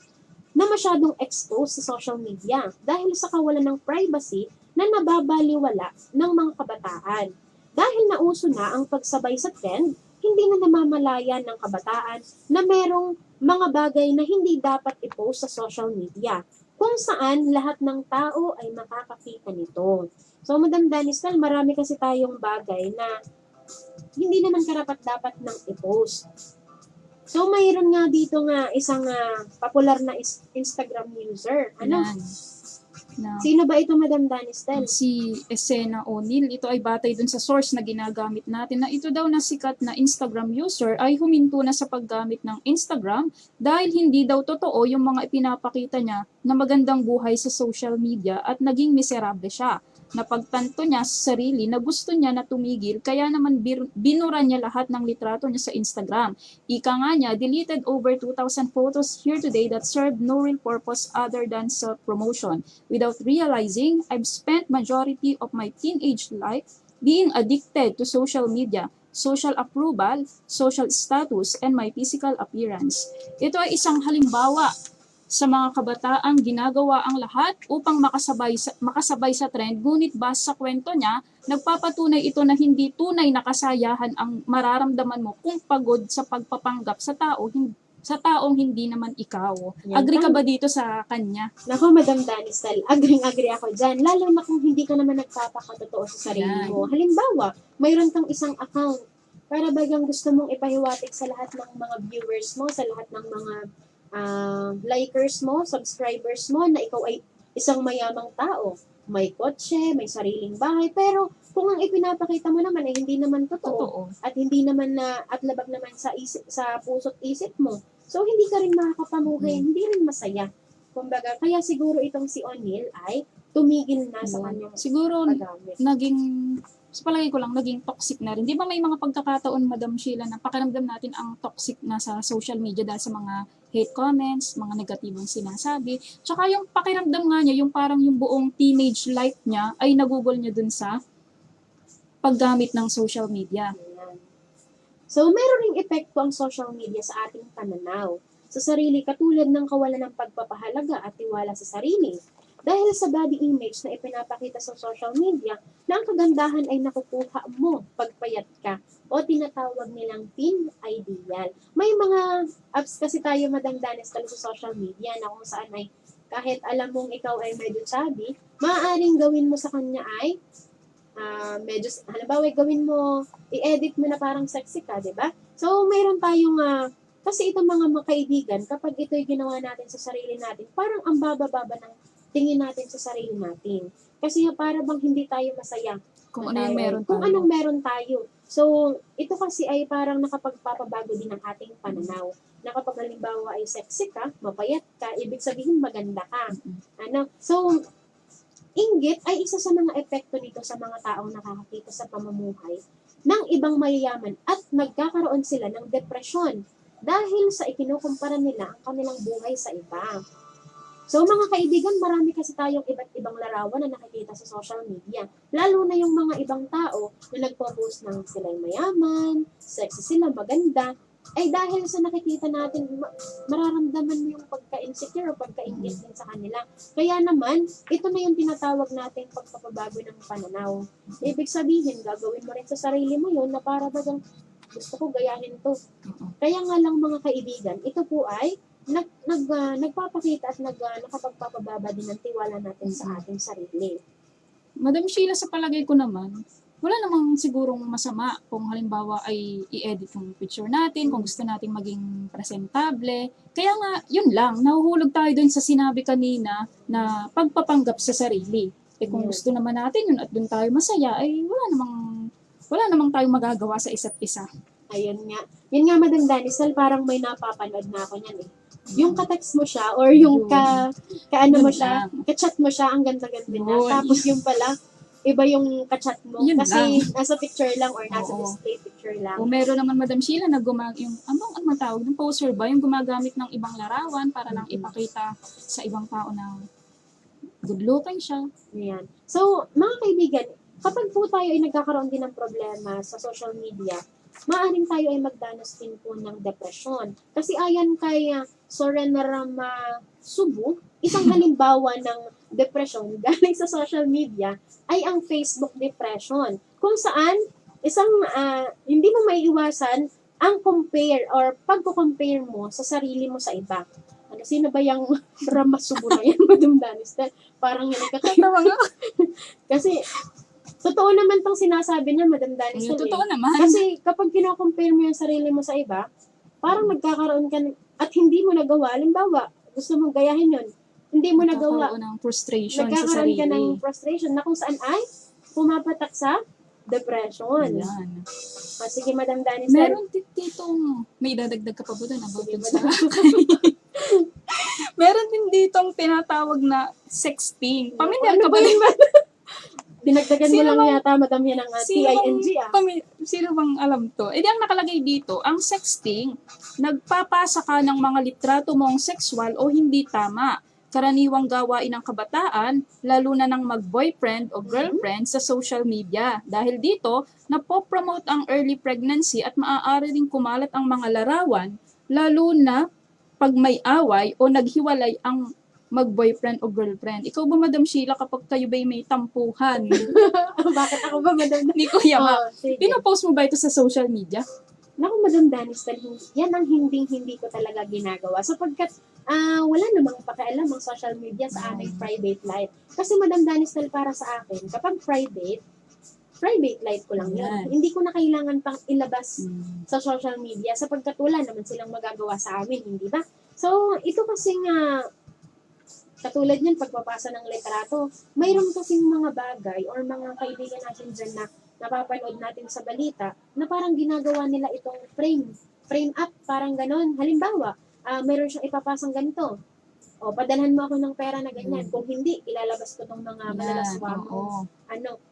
na masyadong exposed sa social media dahil sa kawalan ng privacy na nababaliwala ng mga kabataan. Dahil nauso na ang pagsabay sa trend, hindi na namamalayan ng kabataan na merong mga bagay na hindi dapat i-post sa social media, kung saan lahat ng tao ay makakakita nito. So, Madam Danistal, marami kasi tayong bagay na hindi naman karapat-dapat nang i-post. So, mayroon nga dito nga isang popular na Instagram user. Sino ba ito, Madam Danistal? Si Esena O'Neil. Ito ay batay dun sa source na ginagamit natin na ito daw na sikat na Instagram user ay huminto na sa paggamit ng Instagram dahil hindi daw totoo yung mga ipinapakita niya na magandang buhay sa social media at naging miserable siya. Napagtanto niya sa sarili na gusto niya na tumigil kaya naman binura niya lahat ng litrato niya sa Instagram. Ika nga niya, deleted over 2,000 photos here today that served no real purpose other than self-promotion. Without realizing, I've spent majority of my teenage life being addicted to social media, social approval, social status, and my physical appearance. Ito ay isang halimbawa sa mga kabataan, ginagawa ang lahat upang makasabay sa trend, ngunit base sa kwento niya, nagpapatunay ito na hindi tunay na kasayahan ang mararamdaman mo kung pagod sa pagpapanggap sa taong hindi naman ikaw. Yan, Agree ka tama. ba dito sa kanya? Nako, Madam Danisel, agree ako dyan. Lalo na kung hindi ka naman nagpapakatotoo sa sarili Yan. mo. Halimbawa, mayroon kang isang account para bagang gusto mong ipahiwatig sa lahat ng mga viewers mo, sa lahat ng mga likers mo, subscribers mo, na ikaw ay isang mayamang tao. May kotse, may sariling bahay, pero kung ang ipinapakita mo naman ay hindi naman totoo. At hindi naman at labag naman sa puso't isip mo. So, hindi ka rin makakapamuhay, hindi rin masaya. Kumbaga, kaya siguro itong si O'Neil ay tumigil na sa kanyang Siguro paggamit. sa palagay ko lang, naging toxic na rin. Di ba may mga pagkakataon, Madam Sheila, na pakiramdam natin ang toxic na sa social media dahil sa mga hate comments, mga negatibong sinasabi. Tsaka yung pakiramdam nga niya, yung parang yung buong teenage life niya ay nagugol niya dun sa paggamit ng social media. Ayan. So, meron ring epekto ang social media sa ating pananaw sa sarili, katulad ng kawalan ng pagpapahalaga at tiwala sa sarili. Dahil sa body image na ipinapakita sa social media, na ang kagandahan ay nakukuha mo pagpayat ka o tinatawag nilang teen ideal. May mga apps kasi tayo, Madam Danisel, sa social media na kung saan ay kahit alam mong ikaw ay medyo chubby, maaaring gawin mo sa kanya ay medyo, halimbawa, gawin mo, i-edit mo na parang sexy ka, di ba? So, mayroon tayong, kasi itong mga kaibigan, kapag ito'y ginawa natin sa sarili natin, parang ang baba-baba ng tingin natin sa sarili natin. Kasi para bang hindi tayo masaya. Kung na ano yung tayo- meron Kung tayo. anong meron tayo. So, ito kasi ay parang nakapagpapabago din ng ating pananaw. Na kapag halimbawa ay sexy ka, mapayat ka, ibig sabihin maganda ka. So, inggit ay isa sa mga epekto nito sa mga taong nakakakita sa pamumuhay ng ibang mayayaman at nagkakaroon sila ng depresyon dahil sa ikinukumpara nila ang kanilang buhay sa iba. So mga kaibigan, marami kasi tayong iba't ibang larawan na nakikita sa social media. Lalo na yung mga ibang tao na nagpo-post ng sila'y mayaman, sexy sila, maganda, ay dahil sa nakikita natin, mararamdaman mo yung pagka-insecure o pagka-inggit din sa kanila. Kaya naman, ito na yung tinatawag nating pagpapabago ng pananaw. Ibig sabihin, gagawin mo rin sa sarili mo yun na para bagang gusto ko gayahin to. Kaya nga lang mga kaibigan, ito po ay nagpapakita at nakapagpapababa din ng tiwala natin sa ating sarili. Madam Sheila, sa palagay ko naman, wala namang sigurong masama kung halimbawa ay i-edit yung picture natin, kung gusto nating maging presentable. Kaya nga, yun lang, nahuhulog tayo dun sa sinabi kanina na pagpapanggap sa sarili. Kung gusto naman natin yun at dun tayo masaya, ay wala namang tayong magagawa sa isa't isa. Ayun nga. Yun nga, Madam Danisel, parang may napapanood na ako niyan eh. Yung ka-text mo siya or yung ka-ano mo Yun siya, lang. ka-chat mo siya, ang ganda-ganda niya. Yun. Tapos yung pala, iba yung ka-chat mo. Yun Kasi lang. nasa picture lang or nasa Oo. display picture lang. O meron naman, Madam Sheila, na yung, ano matawag, yung poser ba, yung gumagamit ng ibang larawan para lang ipakita sa ibang tao na good looking siya. Ayan. So, mga kaibigan, kapag po tayo ay nagkakaroon din ng problema sa social media, maaaring tayo ay magdanas din po ng depresyon. Kasi ayan kay Soren Subu, isang halimbawa ng depression galing sa social media ay ang Facebook depression. Kung saan, hindi mo maiiwasan ang compare or pagko-compare mo sa sarili mo sa iba. Sino ba yung Ramasubo na yan, Madam Danisel? Parang yan Tatawa nga. Kasi, totoo naman tong sinasabi niya, Madam Danisel. Totoo naman. Kasi kapag kino-compare mo yung sarili mo sa iba, parang nagkakaroon ka at hindi mo nagawa. Halimbawa, gusto mong gayahin yun. Hindi mo nagawa. Nagkakaroon ng frustration sa Nagkakaroon sarili. ka ng frustration na kung saan ay pumapatak sa depression. Yan. Sige, Madam Danisel. Meron dito, may idadagdag ka pa ba doon about Sige, dun sa... Madam. Meron din ditong tinatawag na sexting. Pamilyar Ano ka ba ba din? yun? Dinagdagan mo Sino lang bang- yata, Madam, yan ang TING Sino bang alam to? Eh di ang nakalagay dito, ang sexting, nagpapasa ka ng mga litrato mong sexual o hindi tama. Karaniwang gawain ng kabataan, lalo na ng mag-boyfriend o girlfriend sa social media. Dahil dito, napopromote ang early pregnancy at maaari ring kumalat ang mga larawan, lalo na pag may away o naghiwalay ang mag-boyfriend o girlfriend. Ikaw ba, Madam Sheila, kapag kayo ba'y may tampuhan Bakit ako ba, Madam? ni Kuya Ma, Sige. pinopost mo ba ito sa social media? Naku, Madam Danistal, yan ang hindi ko talaga ginagawa. Sapagkat wala namang pakialam ang social media sa aking private life. Kasi Madam Danistal, para sa akin, kapag private life ko lang yun. Yan. Hindi ko na kailangan pang ilabas sa social media sapagkat wala naman silang magagawa sa amin, hindi ba? So, ito kasing katulad niyan, pagpapasa ng litrato, mayroon kasing mga bagay or mga kaibigan natin dyan na napapanood natin sa balita na parang ginagawa nila itong frame up, parang ganon. Halimbawa, mayroon siyang ipapasang ganito. O, padalhan mo ako ng pera na ganyan. Kung hindi, ilalabas ko tong mga malalaswa mo.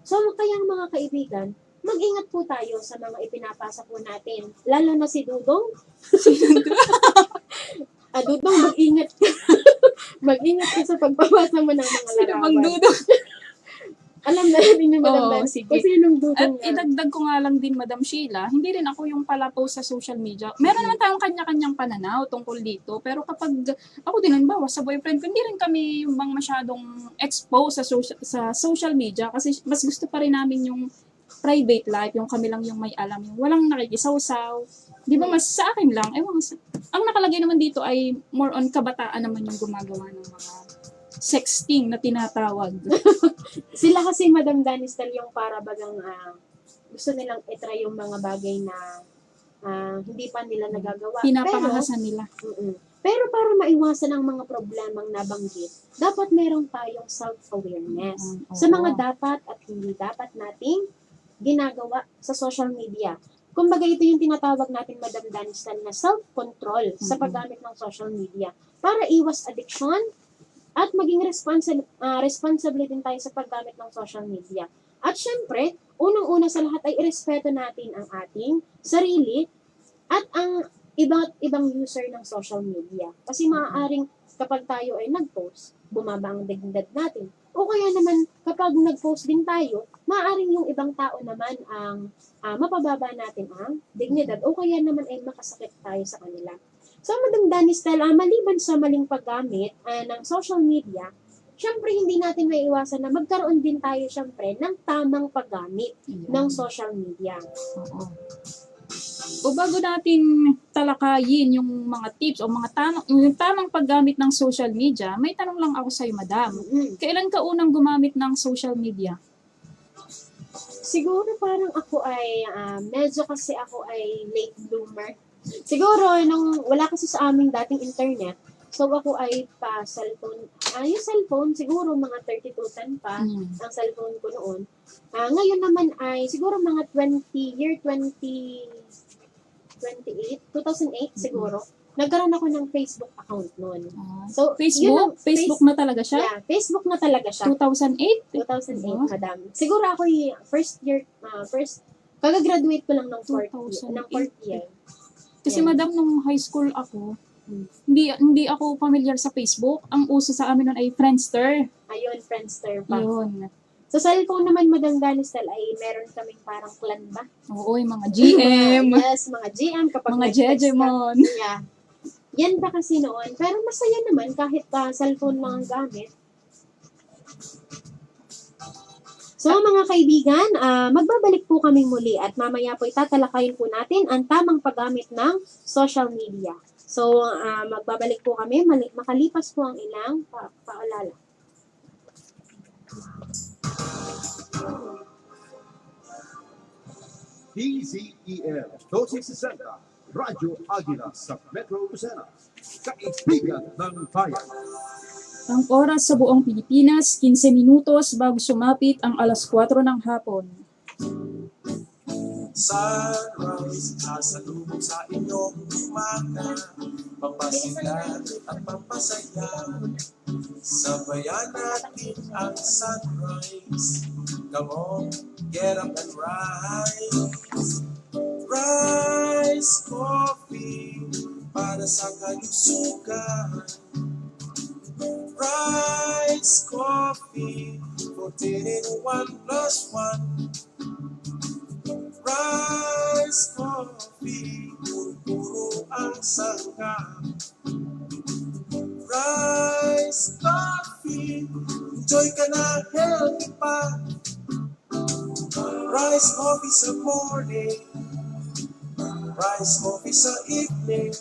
So, kaya mga kaibigan, mag-ingat po tayo sa mga ipinapasa po natin. Lalo na si Dudong. Dudong, mag-ingat ka. Mag-ingat ka sa pagpapasa mo ng mga Sino bang larawan. Dudong? Alam na natin yung Madam Oo, Dan. sige. Kung sinong At Dudong yan. idagdag ko nga lang din, Madam Sheila, hindi rin ako yung pala post sa social media. Meron naman tayong kanya-kanyang pananaw tungkol dito. Pero kapag ako din, halimbawa, sa boyfriend ko, hindi rin kami yung bang masyadong exposed sa social media kasi mas gusto pa rin namin yung private life, yung kami lang yung may alam, yung walang nakikisawsaw. Di ba, mas sa akin lang, ang nakalagay naman dito ay more on kabataan naman yung gumagawa ng mga sexting na tinatawag. Sila kasi, Madam Danistal, yung para bagang gusto nilang itry yung mga bagay na hindi pa nila nagagawa. Pinapangahasan nila. Pero para maiwasan ang mga problemang nabanggit, dapat meron tayong self-awareness sa mga dapat at hindi dapat nating ginagawa sa social media. Kumbaga, ito yung tinatawag natin, Madam Danistal, na self-control sa paggamit ng social media para iwas addiction at maging responsible din tayo sa paggamit ng social media. At syempre, unang-una sa lahat ay irespeto natin ang ating sarili at ang iba't ibang user ng social media. Kasi maaaring kapag tayo ay nag-post, bumaba ang dignidad natin. O kaya naman, kapag nag-post din tayo, maaaring yung ibang tao naman ang mapababa natin ang dignidad. O kaya naman ay makasakit tayo sa kanila. So, Madam Danistal, maliban sa maling paggamit ng social media, syempre hindi natin may iwasan na magkaroon din tayo syempre ng tamang paggamit ng social media. O bago natin talakayin yung mga tips o yung tamang paggamit ng social media, may tanong lang ako sa'yo, Madam. Kailan ka unang gumamit ng social media? Siguro parang ako ay, medyo kasi ako ay late bloomer. Siguro, nung wala kasi sa aming dating internet, so ako ay pa cellphone. Yung cellphone, siguro mga 3210 pa ang cellphone ko noon. Ngayon naman ay siguro mga 2008 siguro. Nagkaroon ako ng Facebook account noon. So, Facebook? Facebook na talaga siya? Yeah, Facebook na talaga siya. 2008? 2008, Madam. Siguro ako yung kagagraduate ko lang ng fourth year. Kasi Madam, nung high school ako, hindi ako familiar sa Facebook. Ang uso sa amin nun ay Friendster. Ayun, Friendster pa. Yun. Sa cellphone naman, Madam Danistal, ay meron kaming parang clan ba? Oo, yung mga GM. Yes, mga GM. Kapag mga nag-text ka. Jejemon. Yeah. Yan pa kasi noon. Pero masaya naman kahit cellphone lang ang gamit. So mga kaibigan, magbabalik po kami muli at mamaya po itatalakayin po natin ang tamang paggamit ng social media. So magbabalik po kami makalipas po ang ilang paalala. DZEL 1260, Radyo Agila sa Metro Lucena. Kaibigan ng bayan. Ang oras sa buong Pilipinas, 15 minutos bago sumapit ang alas 4 ng hapon. Sunrise, nasa lubog sa inyong umaga, pampasigat at pampasaya. Sabayan natin ang sunrise. Come on, get up and rise. Rise Coffee para sa kalusugan. Rise Coffee, 14 in 1+1. Rise Coffee, puro ang sangka. enjoy ka na, healthy pa. Rice coffee sa morning, rice coffee sa evening,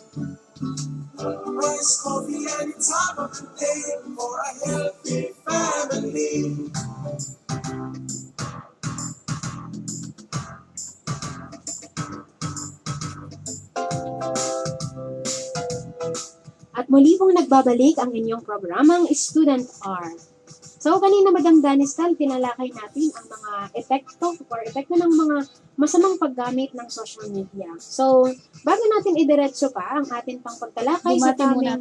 rice coffee any time of the day for a healthy family. At muli pong nagbabalik ang inyong programang Student R. So, kanina Madam Danistal, tinalakay natin ang mga epekto ng mga masamang paggamit ng social media. So, bago natin idiretso pa ang ating pang pagtalakay sa Bumati muna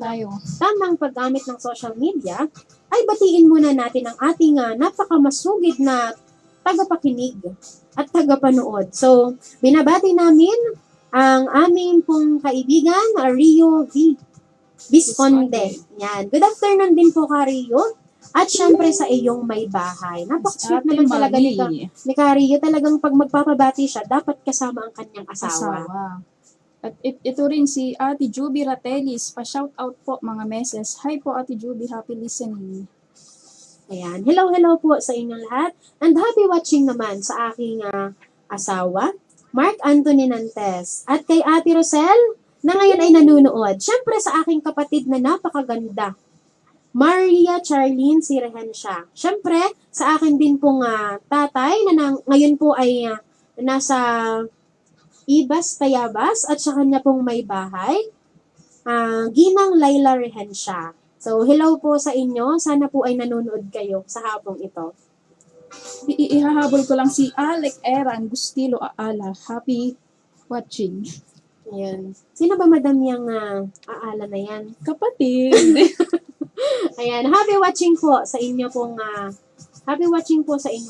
tamang paggamit ng social media, ay batiin muna natin ang ating napakamasugid na tagapakinig at tagapanood. So, binabati namin ang aming pong kaibigan, Rio V. Visconde. Yan. Good afternoon din po, Rio. At syempre sa iyong may bahay. Napaka-sweet Ate naman talaga Mali. ni Rio. Talagang pag magpapabati siya, dapat kasama ang kanyang asawa. At ito rin si Ate Juby Ratelis. Pa-shoutout po mga meses. Hi po Ate Juby, happy listening. Ayan. Hello po sa inyong lahat. And happy watching naman sa aking asawa, Mark Anthony Nantes. At kay Ate Rosel, na ngayon ay nanunood. Syempre sa aking kapatid na napakaganda, Maria Charlene Sirehensya. Syempre, sa akin din pong tatay na ngayon po ay nasa Ibas, Tayabas at sa kanya pong may bahay, Ginang Laila Rehensya. So, hello po sa inyo. Sana po ay nanonood kayo sa hapong ito. Ihahabol ko lang si Alec Eran Gustilo Aala. Happy watching. Ayan. Sino ba madam yung aala na yan? Kapatid. Ayan. Happy watching po sa inyong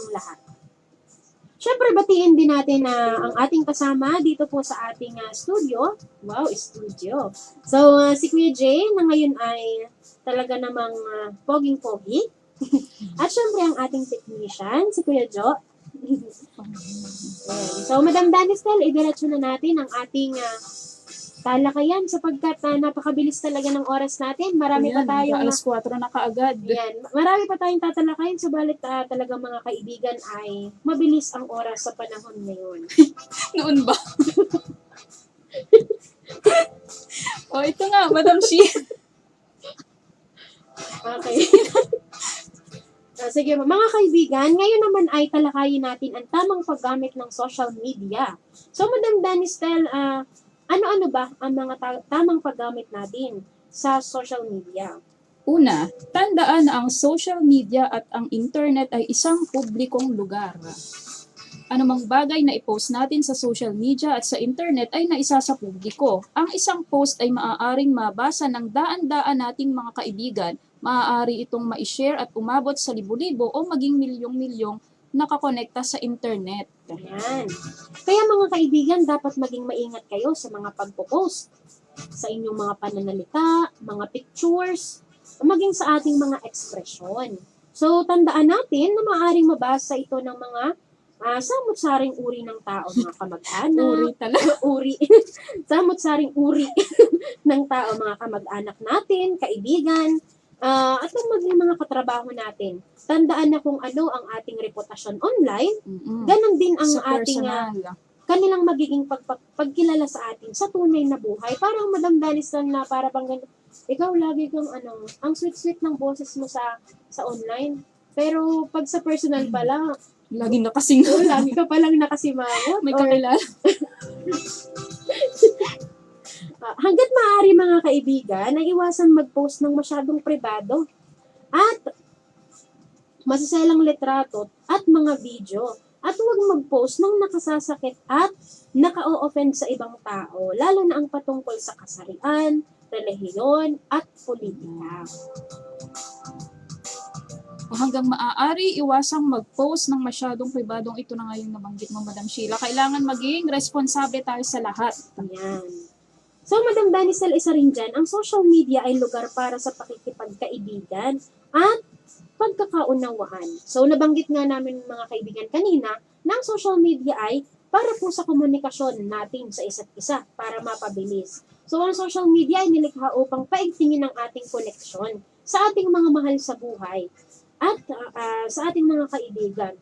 lahat. Syempre, batiin din natin ang ating kasama dito po sa ating studio. Wow, studio. So, si Kuya Jay na ngayon ay talaga namang poging-pogi. At syempre, ang ating technician, si Kuya Jo. Ayan. So, Madam Danistel, idiretso na natin ang ating talakayan sapagkat napakabilis talaga ng oras natin. Marami pa tayong alas 4 na kaagad. yan. Marami pa tayong tatalakayin, subalit talagang mga kaibigan ay mabilis ang oras sa panahon ngayon. Noon ba? Ito nga, Madam Shi. Okay. Sige, mga kaibigan, ngayon naman ay talakayin natin ang tamang paggamit ng social media. So, Madam Danistel, ano-ano ba ang mga tamang paggamit natin sa social media? Una, tandaan na ang social media at ang internet ay isang publikong lugar. Anumang bagay na i-post natin sa social media at sa internet ay naisa sa publiko. Ang isang post ay maaaring mabasa ng daan-daan nating mga kaibigan. Maaari itong ma-share at umabot sa libo-libo o maging milyong-milyong nakakonekta sa internet. Ayan. Kaya mga kaibigan, dapat maging maingat kayo sa mga pagpo-post, sa inyong mga pananalita, mga pictures, maging sa ating mga ekspresyon. So, tandaan natin na maaaring mabasa ito ng mga samot-saring uri ng tao, mga kamag-anak. Uri talaga. Uri. Samot-saring uri ng tao, mga kamag-anak natin, kaibigan, at maging mga katrabaho natin. Tandaan na kung ano ang ating reputasyon online, ganon din ang Sa ating personal. kanilang magiging pagkilala sa atin sa tunay na buhay. Parang Madam Danistan na para bang ikaw lagi kang ang sweet-sweet ng boses mo sa online. Pero pag sa personal pala, Laging nakasingaw. lagi ka palang nakasimangot. May or kakilala. hanggat maaari mga kaibigan, ay iwasan mag-post ng masyadong pribado at masaselang litrato at mga video. At huwag mag-post ng nakasasakit at naka-o-offend sa ibang tao, lalo na ang patungkol sa kasarian, relihiyon, at politika. O hanggang maaari, iwasang mag-post ng masyadong pribadong ito na ngayong nabanggit mo, Madam Sheila. Kailangan maging responsable tayo sa lahat. Ayan. So, Madam Danisel, isa rin dyan, ang social media ay lugar para sa pakikipagkaibigan at pagkakaunawaan. So, nabanggit nga namin mga kaibigan kanina na ang social media ay para po sa komunikasyon natin sa isa't isa para mapabilis. So, ang social media ay nilikha upang paigtingin ang ating koneksyon sa ating mga mahal sa buhay. at sa ating mga kaibigan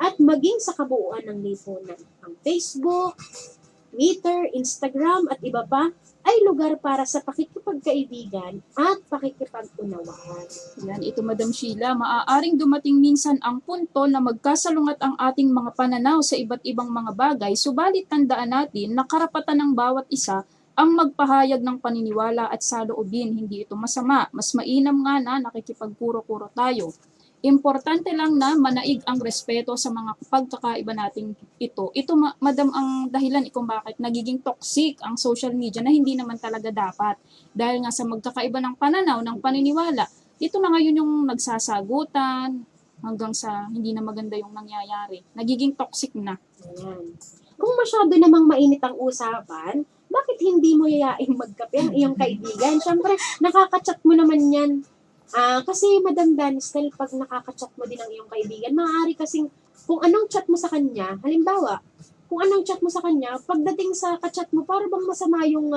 at maging sa kabuuan ng lipunan. Ang Facebook, Twitter, Instagram at iba pa ay lugar para sa pakikipagkaibigan at pakikipag-unawaan. Yan, ito Madam Sheila, maaaring dumating minsan ang punto na magkasalungat ang ating mga pananaw sa iba't ibang mga bagay, subalit tandaan natin na karapatan ng bawat isa ang magpahayag ng paniniwala at saloobin. Hindi ito masama. Mas mainam nga na nakikipagkuro-kuro tayo. Importante lang na manaig ang respeto sa mga pagkakaiba nating ito. Ito, madam, ang dahilan kung bakit nagiging toxic ang social media na hindi naman talaga dapat. Dahil nga sa magkakaiba ng pananaw, ng paniniwala, ito na ngayon yung nagsasagutan hanggang sa hindi na maganda yung nangyayari. Nagiging toxic na. Ayan. Kung masyado namang mainit ang usapan, bakit hindi mo yayaing magkape ang iyong kaibigan? Siyempre, nakaka-chat mo naman yan. Kasi Madam Danistel, pag nakaka-chat mo din ang iyong kaibigan, maaari kasing kung anong chat mo sa kanya, halimbawa, kung anong chat mo sa kanya, pagdating sa ka-chat mo, para bang masama yung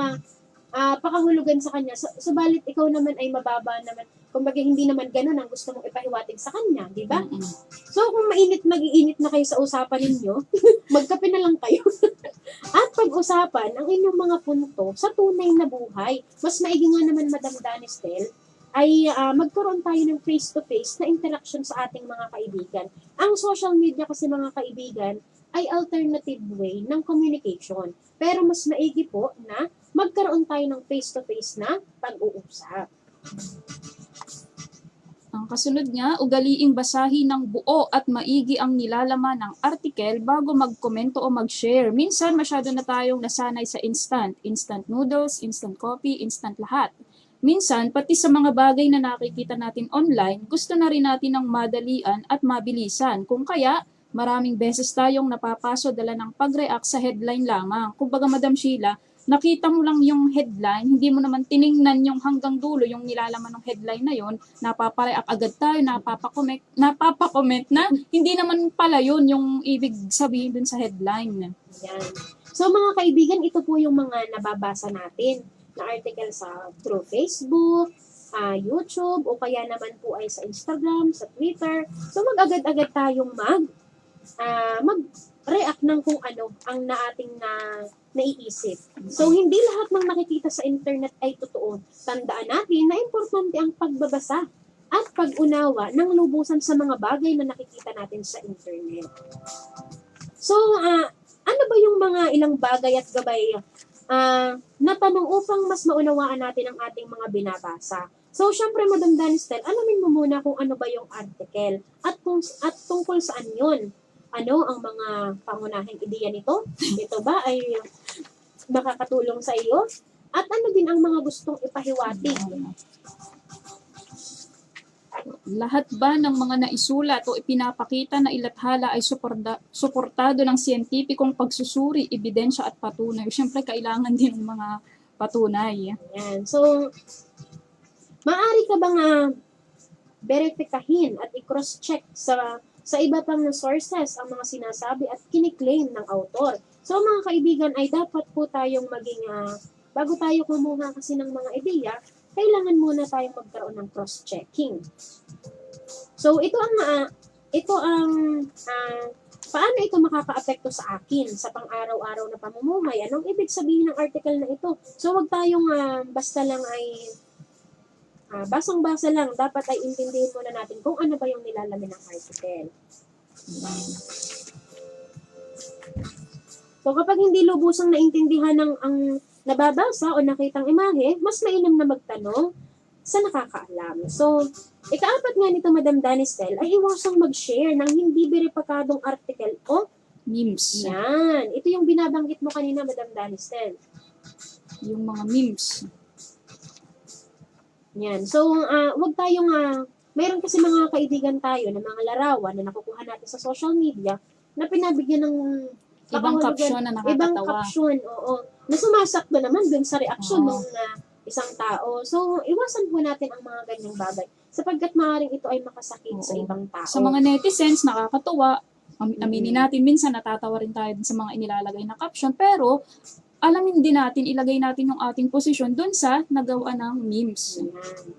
pakahulugan sa kanya. Subalit ikaw naman ay mababa naman. Kumbaga hindi naman ganun ang gusto mong ipahiwatig sa kanya, di ba? So kung nag-iinit na kayo sa usapan ninyo, magkape na lang kayo. At pag-usapan ang inyong mga punto sa tunay na buhay. Mas maigi nga naman, Madam Danistel, ay magkaroon tayo ng face-to-face na interaction sa ating mga kaibigan. Ang social media kasi, mga kaibigan, ay alternative way ng communication. Pero mas maigi po na magkaroon tayo ng face-to-face na pag-uusap. Ang kasunod nga, ugaliing basahin ng buo at maigi ang nilalaman ng article bago magkomento o mag-share. Minsan masyado na tayong nasanay sa instant noodles, instant coffee, instant lahat. Minsan, pati sa mga bagay na nakikita natin online, gusto na rin natin ng madalian at mabilisan. Kung kaya, maraming beses tayong napapaso dala ng pag-react sa headline lamang. Kumbaga, Madam Sheila, nakita mo lang yung headline, hindi mo naman tiningnan yung hanggang dulo, yung nilalaman ng headline na yon, napapareact agad tayo, napapakomment na, hindi naman pala yun yung ibig sabihin dun sa headline. Yan. So mga kaibigan, ito po yung mga nababasa natin na article through Facebook, YouTube, o kaya naman po ay sa Instagram, sa Twitter. So mag-agad-agad tayong mag-react ng kung ano ang ating naiisip. So hindi lahat ng nakikita sa internet ay totoo. Tandaan natin na importante ang pagbabasa at pag-unawa ng lubusan sa mga bagay na nakikita natin sa internet. So, ano ba yung mga ilang bagay at gabay na tanong upang mas maunawaan natin ang ating mga binabasa? So, syempre, Madam Danistel, alamin mo muna kung ano ba yung article at tungkol saan yun. Ano ang mga pangunahing ideya nito? Ito ba ay makakatulong sa iyo? At ano din ang mga gustong ipahiwatig? Lahat ba ng mga naisulat o ipinapakita na ilathala ay suportado ng siyentipikong pagsusuri, ebidensya at patunay? Siyempre, kailangan din ng mga patunay. Yan. So, maaari ka bang verifikahin at i-cross-check sa iba pang sources ang mga sinasabi at kiniklaim ng author? So, mga kaibigan, ay dapat po tayong maging, bago tayo kumuha kasi ng mga ideya, kailangan muna tayong magkaroon ng cross-checking. So, paano ito makaka-apekto sa akin sa pang-araw-araw na pamumuhay? Anong ibig sabihin ng article na ito? So, wag tayong basta lang ay basang-basa lang. Dapat ay intindihin muna natin kung ano ba yung nilalaman ng article. So, kapag hindi lubusang naintindihan ang nababasa o nakitang imahe, mas mainam na magtanong sa nakakaalam. So, ikaapat nga nito, Madam Danistel, ay iwasang mag-share ng hindi beripakadong article o Memes. yan. Ito yung binabanggit mo kanina, Madam Danistel. Yung mga memes. Yan. So, wag tayong, mayroon kasi mga kaibigan tayo na mga larawan na nakukuha natin sa social media na pinabigyan ng Ibang caption na nakakatawa. Ibang caption, oo. Na sumasakto naman dun sa reaksyon ng isang tao. So, iwasan po natin ang mga ganyang bagay sapagkat maaaring ito ay makasakit sa ibang tao. Sa mga netizens, nakakatuwa. Aminin natin, minsan natatawa rin tayo sa mga inilalagay na caption. Pero, alamin din natin, ilagay natin yung ating posisyon dun sa nagawa ng memes. Ayan.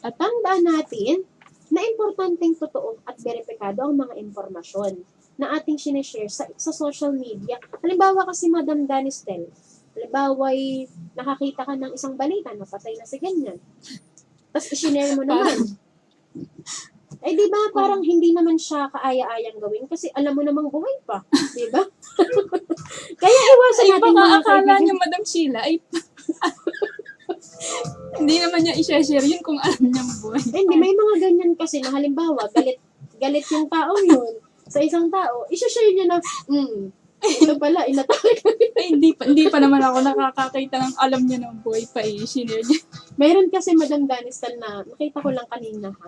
At tandaan natin na importanteng totoo at beripikado ang mga impormasyon na ating sineshare sa social media. Halimbawa kasi Madam Danistel, halimbawa ay nakakita ka ng isang balita, napatay na si ganyan. Tapos i-share mo naman. Eh di ba parang hindi naman siya kaaya-ayang gawin kasi alam mo namang buhay pa, di ba? Kaya iwasan Ay, natin baka mga akala kaibigan. niya, Madam Sheila, ay hindi naman niya i-share yun kung alam niyang buhay. Hindi, may mga ganyan kasi na halimbawa, galit yung taong yun sa isang tao, i-share niya na, ito pala, inatake ka. Ay, hindi pa naman ako nakakakita ng alam niya ng buhay pa i-share niya. Mayroon kasi Madam Danistal na, nakita ko lang kanina ha,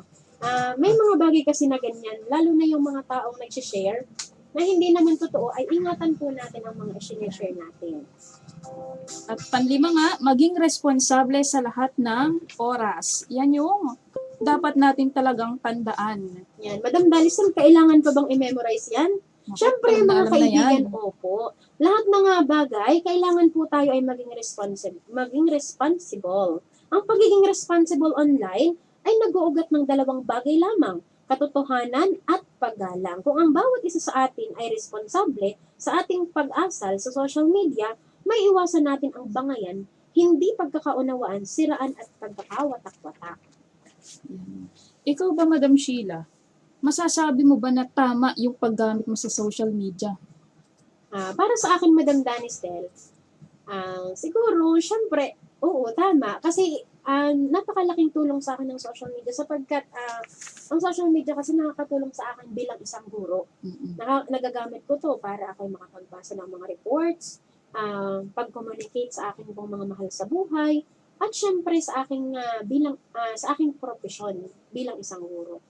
may mga bagay kasi na ganyan, lalo na yung mga taong nag-share, na hindi naman totoo, ay ingatan po natin ang mga i-share natin. At panlima nga, maging responsable sa lahat ng oras. Yan yung dapat natin talagang tandaan. Yan. Madam Danistal, kailangan pa bang i-memorize yan? Siyempre, Alam na mga alam na kaibigan, yan. opo. Lahat ng mga bagay, kailangan po tayo ay maging responsible. Ang pagiging responsible online ay nag-uugat ng dalawang bagay lamang, katotohanan at paggalang. Kung ang bawat isa sa atin ay responsable sa ating pag-asal sa social media, may iwasan natin ang bangayan, hindi pagkakaunawaan, siraan at pagkakawatak-watak. Ikaw ba, Madam Sheila, masasabi mo ba na tama yung paggamit mo sa social media? Para sa akin, Madam Danistel, siguro, syempre, oo, tama. Kasi napakalaking tulong sa akin ng social media sapagkat ang social media kasi nakakatulong sa akin bilang isang guro. Nagagamit ko to para ako makapagbasa ng mga reports, pag-communicate sa aking pong mga mahal sa buhay, at syempre sa aking sa aking profesyon bilang isang guro.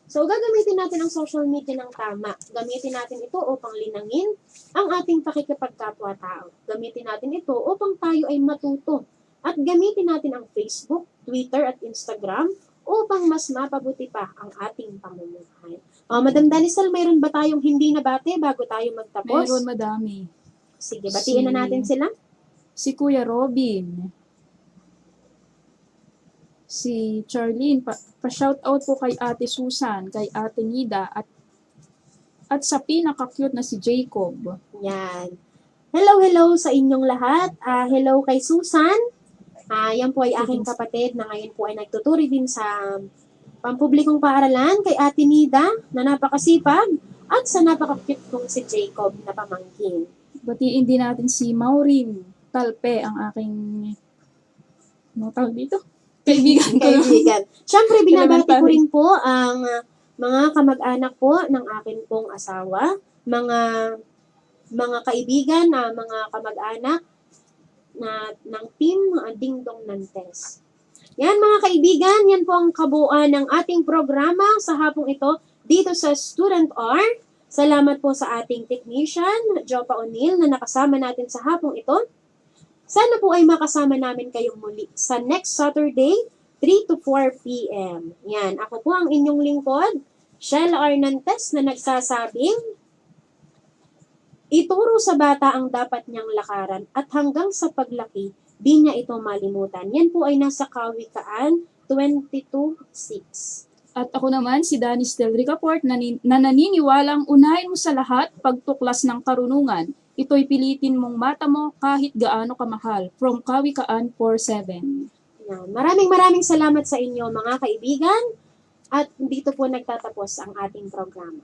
So, gagamitin natin ang social media ng tama. Gamitin natin ito upang linangin ang ating pakikipagkapwa-tao. Gamitin natin ito upang tayo ay matuto. At gamitin natin ang Facebook, Twitter at Instagram upang mas mapabuti pa ang ating pamumuhay. Madam Danisel, mayroon ba tayong hindi nabate bago tayo magtapos? Meron, madami. Sige, batiin na natin sila. Si Kuya Robin. Si Charlene, pa-shoutout po kay Ate Susan, kay Ate Nida, at sa pinaka-cute na si Jacob. Yan. Hello sa inyong lahat. Hello kay Susan. Yan po ay aking kapatid na ngayon po ay nagtuturi din sa pampublikong paaralan. Kay Ate Nida, na napakasipag. At sa napaka-cute kong si Jacob na pamangkin. Batiin din natin si Maureen Talpe, ang aking, ano tawag dito? Kaibigan. Siyempre, binabati ko rin po ang mga kamag-anak po ng akin pong asawa, mga kaibigan, mga kamag-anak ng team Ding Dong Nantes. Yan mga kaibigan, yan po ang kabuuan ng ating programa sa hapong ito dito sa Student R. Salamat po sa ating technician, Jopa O'Neill, na nakasama natin sa hapong ito. Sana po ay makasama namin kayong muli sa next Saturday, 3 to 4 p.m. Yan, ako po ang inyong lingkod, Shell R. Nantes, na nagsasabing, ituro sa bata ang dapat niyang lakaran at hanggang sa paglaki, di niya ito malimutan. Yan po ay nasa Kawikaan 22:6. At ako naman, si Danis Del Ricaport, na naniniwalang unahin mo sa lahat pagtuklas ng karunungan. Ito'y pilitin mong mata mo kahit gaano kamahal. From Kawikaan 4:7. Maraming salamat sa inyo mga kaibigan. At dito po nagtatapos ang ating programa.